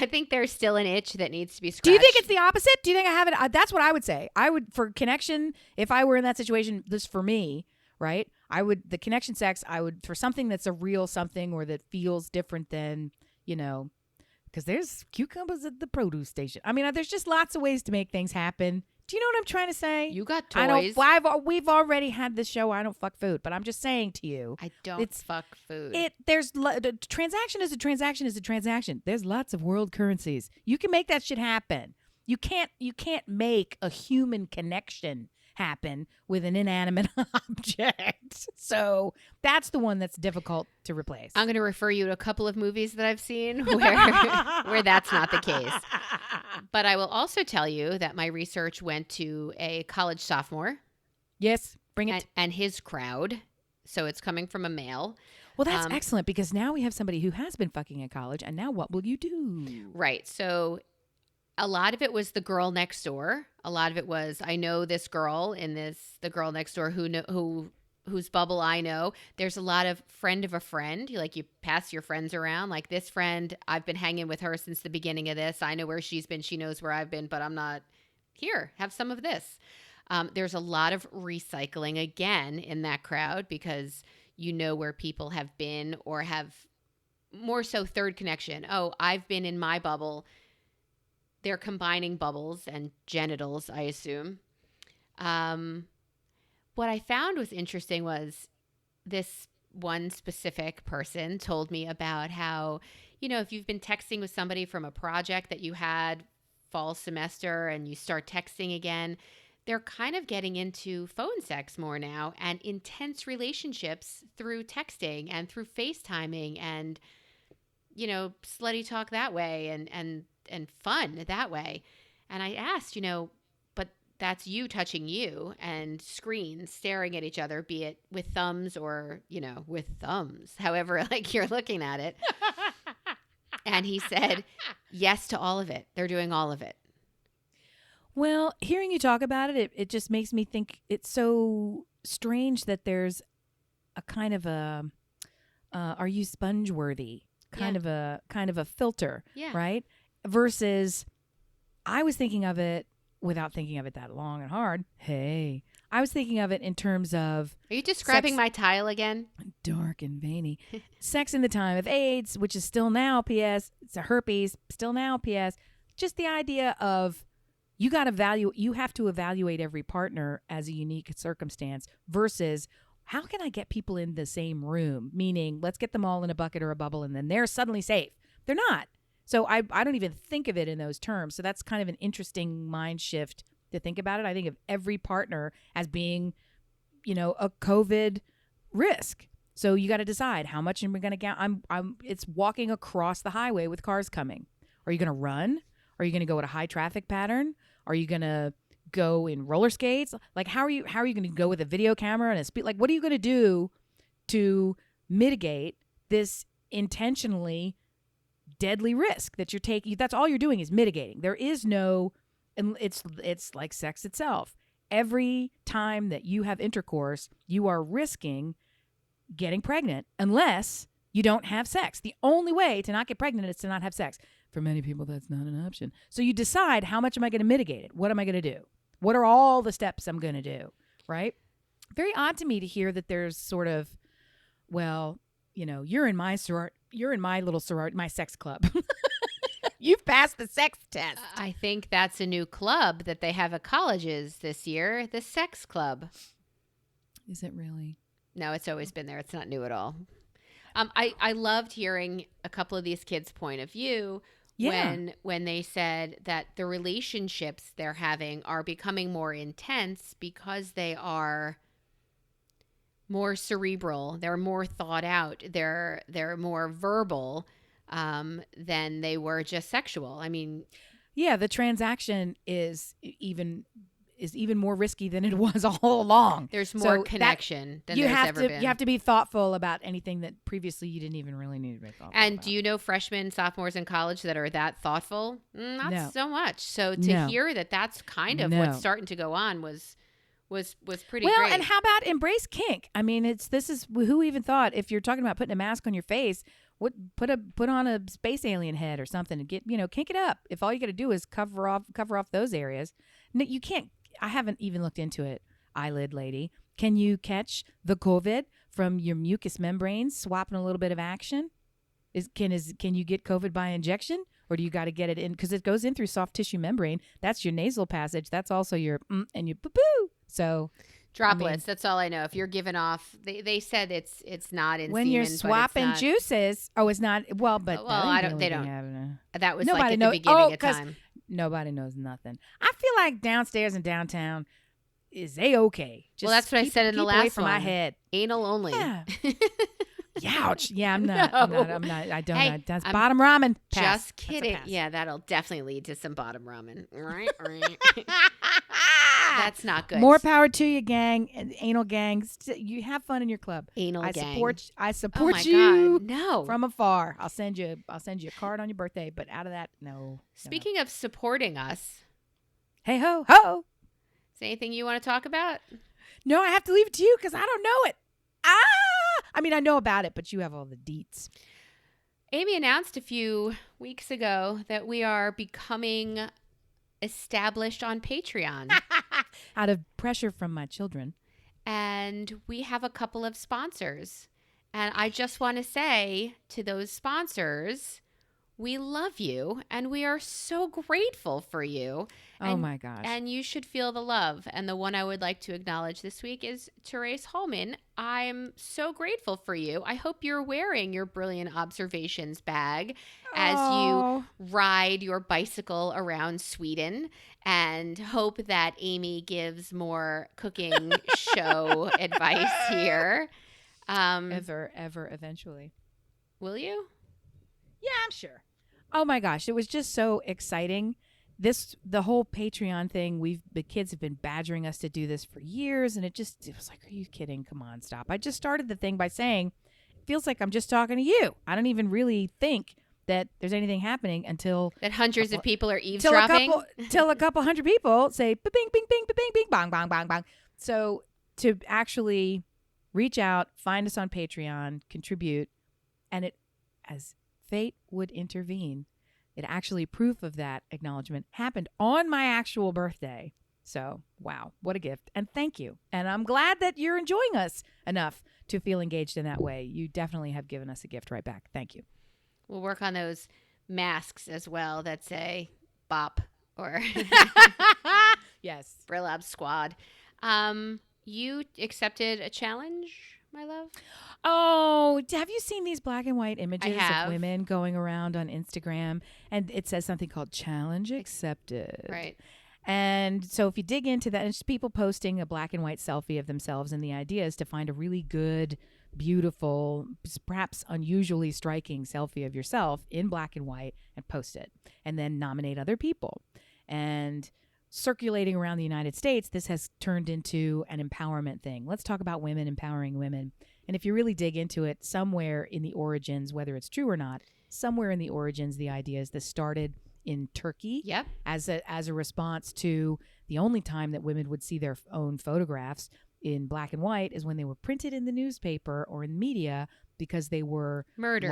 I think there's still an itch that needs to be scratched. Do you think it's the opposite? Do you think I have it? That's what I would say. I would, for connection, if I were in that situation, this for me, right? The connection sex, for something that's a real something or that feels different than, because there's cucumbers at the produce station. I mean, there's just lots of ways to make things happen. Do you know what I'm trying to say? You got toys. We've already had this show. I don't fuck food, but I'm just saying to you. I don't fuck food. The transaction is a transaction is a transaction. There's lots of world currencies. You can make that shit happen. You can't make a human connection happen with an inanimate object. So that's the one that's difficult to replace. I'm going to refer you to a couple of movies that I've seen where that's not the case. But I will also tell you that my research went to a college sophomore. Yes, bring it. And his crowd. So it's coming from a male. Well, that's excellent, because now we have somebody who has been fucking in college, and now what will you do? Right. So a lot of it was the girl next door. A lot of it was, I know this girl the girl next door whose bubble I know. There's a lot of friend of a friend. You pass your friends around. Like this friend, I've been hanging with her since the beginning of this. I know where she's been. She knows where I've been, but I'm not here. Have some of this. There's a lot of recycling again in that crowd, because you know where people have been, or have more so third connection. Oh, I've been in my bubble. They're combining bubbles and genitals, I assume. What I found was interesting was this one specific person told me about how, if you've been texting with somebody from a project that you had fall semester and you start texting again, they're kind of getting into phone sex more now and intense relationships through texting and through FaceTiming and, slutty talk that way and fun that way. And I asked, but that's you touching you and screens staring at each other, be it with thumbs or, with thumbs, however, like you're looking at it. And he said, yes to all of it. They're doing all of it. Well, hearing you talk about it, it just makes me think it's so strange that there's a kind of a, are you sponge worthy kind of a filter, right? Versus I was thinking of it without thinking of it that long and hard. Hey, I was thinking of it in terms of. Are you describing my tile again? Dark and veiny. Sex in the time of AIDS, which is still now, P.S. It's a herpes, still now, P.S. Just the idea of you have to evaluate every partner as a unique circumstance versus how can I get people in the same room? Meaning, let's get them all in a bucket or a bubble and then they're suddenly safe. They're not. So I don't even think of it in those terms. So that's kind of an interesting mind shift to think about it. I think of every partner as being, a COVID risk. So you got to decide how much am I going to get? It's walking across the highway with cars coming. Are you going to run? Are you going to go at a high traffic pattern? Are you going to go in roller skates? Like, how are you going to go with a video camera and a speed? Like, what are you going to do to mitigate this intentionally deadly risk that you're taking? That's all you're doing is mitigating. There is no, and it's like sex itself. Every time that you have intercourse, you are risking getting pregnant unless you don't have sex. The only way to not get pregnant is to not have sex. For many people, that's not an option. So you decide, how much am I going to mitigate it? What am I going to do? What are all the steps I'm going to do? Right? Very odd to me to hear that there's sort of, well, you're in my little sorority, my sex club. You've passed the sex test. I think that's a new club that they have at colleges this year, the sex club. Is it really? No, it's always been there. It's not new at all. I loved hearing a couple of these kids' point of view when they said that the relationships they're having are becoming more intense because they are more cerebral. They're more thought out. They're more verbal than they were just sexual. I mean, yeah, the transaction is even more risky than it was all along. There's more connection than there's ever been. You have to be thoughtful about anything that previously you didn't even really need to be thoughtful And about. do you know freshmen, sophomores in college that are that thoughtful? Not No. so much. So to hear that that's kind of what's starting to go on was pretty great. Well, and how about embrace kink? I mean, this is who even thought if you're talking about putting a mask on your face, put on a space alien head or something and get kink it up. If all you got to do is cover off those areas, no, you can't. I haven't even looked into it, eyelid lady. Can you catch the COVID from your mucous membranes swapping a little bit of action? Can you get COVID by injection, or do you got to get it in because it goes in through soft tissue membrane? That's your nasal passage. That's also your and your poo-poo. So droplets. That's all I know. If you're giving off, they said it's not in when semen, you're swapping juices. Oh, it's not. Well, but I don't. They don't. That was like at the beginning of time. Nobody knows nothing. I feel like downstairs and downtown is okay. Well, that's what I said in the last away from one. my head. Anal only. Yeah. Ouch. Yeah, I'm not. No. I'm not. I don't. Hey, That's bottom ramen. Pass. Just kidding. Yeah, that'll definitely lead to some bottom ramen. Right. That's not good. More power to you, gang. Anal gang. You have fun in your club. Anal gang. I support oh my you. God. No. From afar. I'll send you a card on your birthday. But out of that, no. Speaking of supporting us, hey ho ho. Is there anything you want to talk about? No, I have to leave it to you because I don't know it. I mean, I know about it, but you have all the deets. Amy announced a few weeks ago that we are becoming established on Patreon. Out of pressure from my children. And we have a couple of sponsors. And I just want to say to those sponsors, we love you and we are so grateful for you. Oh my gosh. And you should feel the love. And the one I would like to acknowledge this week is Therese Holman, I'm so grateful for you. I hope you're wearing your brilliant observations bag as you Oh. ride your bicycle around Sweden, and hope that Amy gives more cooking show advice here. Ever, eventually. Will you? Yeah, I'm sure. Oh my gosh, it was just so exciting. The whole Patreon thing, the kids have been badgering us to do this for years, and it was like, are you kidding? Come on, stop. I just started the thing by saying, it feels like I'm just talking to you. I don't even really think that there's anything happening until That hundreds of people are eavesdropping? till a couple hundred people say bing bing bing bing bing bang bang bang bang. So to actually reach out, find us on Patreon, contribute, and it, as fate would intervene, it actually, proof of that acknowledgement happened on my actual birthday. So, wow, what a gift. And thank you. And I'm glad that you're enjoying us enough to feel engaged in that way. You definitely have given us a gift right back. Thank you. We'll work on those masks as well that say BOP or Yes. Brilab Squad. You accepted a challenge, my love? Oh, have you seen these black and white images have. of women going around on Instagram? And it says something called challenge accepted. Right. And so if you dig into that, it's people posting a black and white selfie of themselves. And the idea is to find a really good, beautiful, perhaps unusually striking selfie of yourself in black and white and post it, and then nominate other people. And circulating around the United States, this has turned into an empowerment thing. Let's talk about women empowering women. And if you really dig into it, somewhere in the origins, whether it's true or not, somewhere in the origins, the idea is this started in Turkey. Yep. As a response to the only time that women would see their own photographs in black and white is when they were printed in the newspaper or in media, because they were Murdered.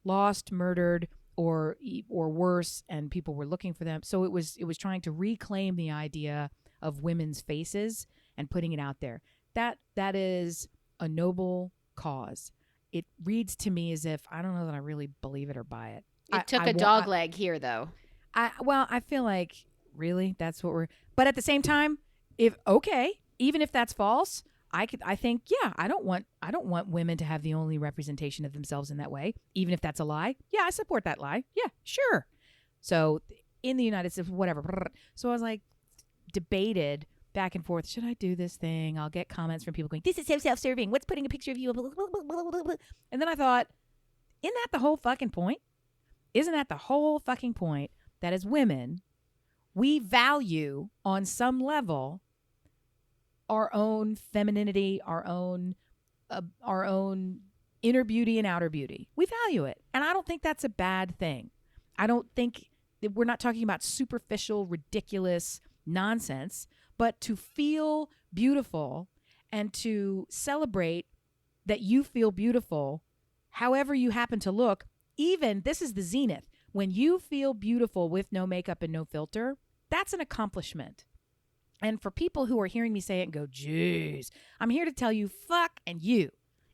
lost, murdered, or worse, and people were looking for them. So it was trying to reclaim the idea of women's faces and putting it out there. That is a noble cause. It reads to me as if, I don't know that I really believe it or buy it. It took a dog leg here, though. I feel like, really, that's what but at the same time, even if that's false, I think, yeah, I don't want women to have the only representation of themselves in that way. Even if that's a lie, yeah, I support that lie. Yeah, sure. So in the United States, whatever. So I was like, debated back and forth. Should I do this thing? I'll get comments from people going, "This is so self-serving. What's putting a picture of you?" And then I thought, isn't that the whole fucking point? Isn't that the whole fucking point? That as women, we value on some level our own femininity, our own inner beauty and outer beauty. We value it. And I don't think that's a bad thing. I don't think that we're not talking about superficial, ridiculous nonsense, but to feel beautiful and to celebrate that you feel beautiful, however you happen to look. Even, this is the zenith, when you feel beautiful with no makeup and no filter, that's an accomplishment. And for people who are hearing me say it and go, geez, I'm here to tell you, fuck and you.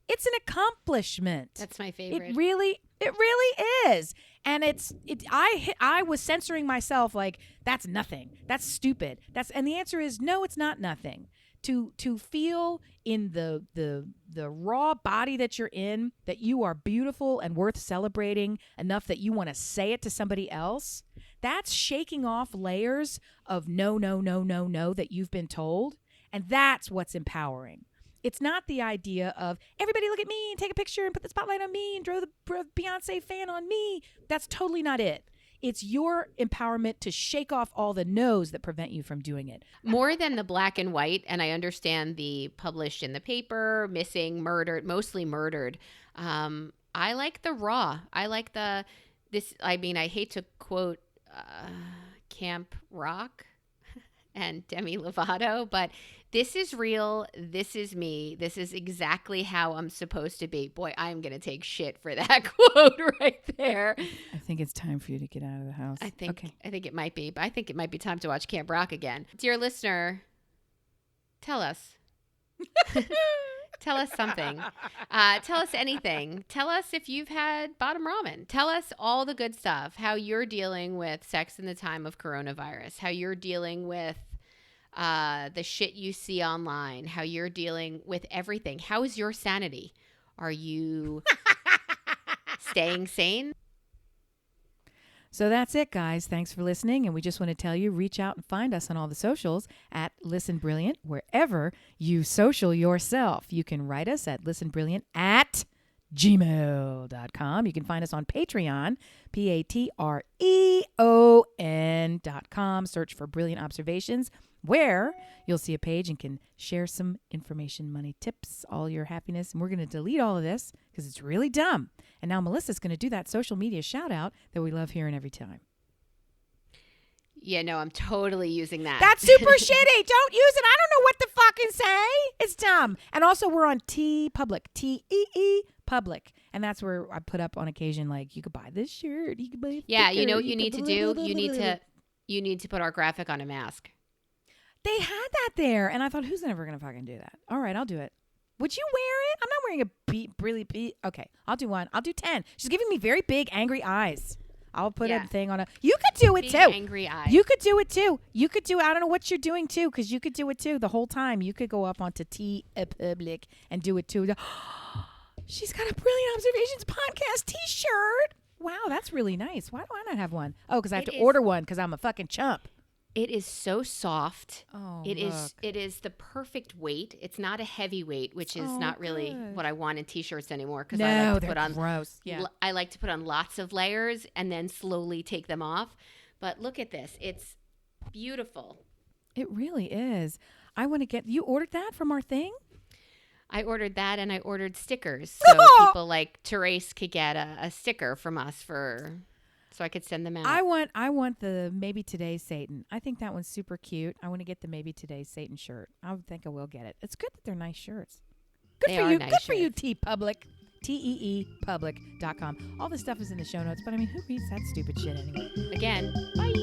It's an accomplishment. That's my favorite. It really is. And I was censoring myself like, that's nothing. That's stupid. And the answer is no, it's not nothing. To feel in the raw body that you're in, that you are beautiful and worth celebrating enough that you want to say it to somebody else, that's shaking off layers of no that you've been told. And that's what's empowering. It's not the idea of everybody look at me and take a picture and put the spotlight on me and draw the Beyonce fan on me. That's totally not it. It's your empowerment to shake off all the no's that prevent you from doing it. More than the black and white, and I understand the published in the paper, missing, murdered, mostly murdered. I like the raw. I like I hate to quote Camp Rock and Demi Lovato, but this is real. This is me. This is exactly how I'm supposed to be. Boy, I'm going to take shit for that quote right there. I think it's time for you to get out of the house. I think it might be, but I think it might be time to watch Camp Rock again. Dear listener, tell us. Tell us something. Tell us anything. Tell us if you've had bottom ramen. Tell us all the good stuff. How you're dealing with sex in the time of coronavirus. How you're dealing with the shit you see online, how you're dealing with everything. How is your sanity? Are you staying sane? So that's it, guys. Thanks for listening. And we just want to tell you, reach out and find us on all the socials at Listen Brilliant, wherever you social yourself. You can write us at listenbrilliant@gmail.com. You can find us on Patreon, patreon.com. Search for Brilliant Observations, where you'll see a page and can share some information, money, tips, all your happiness. And we're going to delete all of this because it's really dumb. And now Melissa's going to do that social media shout out that we love hearing every time. Yeah, no, I'm totally using that. That's super shitty. Don't use it. I don't know what to fucking say. It's dumb. And also we're on T Public, T-E-E Public. And that's where I put up on occasion, like, you could buy this shirt. You could buy yeah, you know what you need to do? You need to put our graphic on a mask. They had that there. And I thought, who's ever going to fucking do that? All right, I'll do it. Would you wear it? I'm not wearing a Okay, I'll do one. I'll do 10. She's giving me very big, angry eyes. I'll put a thing on a... You could do it, big, too. Angry eyes. You could do it, too. You could do it. I don't know what you're doing, too, because you could do it, too. The whole time. You could go up onto T Public and do it, too. She's got a Brilliant Observations podcast T-shirt. Wow, that's really nice. Why do I not have one? Oh, because I have to order one because I'm a fucking chump. It is so soft. Oh, It is the perfect weight. It's not a heavy weight, which is not really what I want in t-shirts anymore. Because I like to put on gross. Yeah. I like to put on lots of layers and then slowly take them off. But look at this. It's beautiful. It really is. I want to get... You ordered that from our thing? I ordered that and I ordered stickers. So people like Therese could get a sticker from us so I could send them out. I want the Maybe Today's Satan. I think that one's super cute. I want to get the Maybe Today's Satan shirt. I think I will get it. It's good that they're nice shirts. Good for you. Good for you, T Public. TEEpublic.com. All this stuff is in the show notes, but I mean, who reads that stupid shit anyway? Again, bye.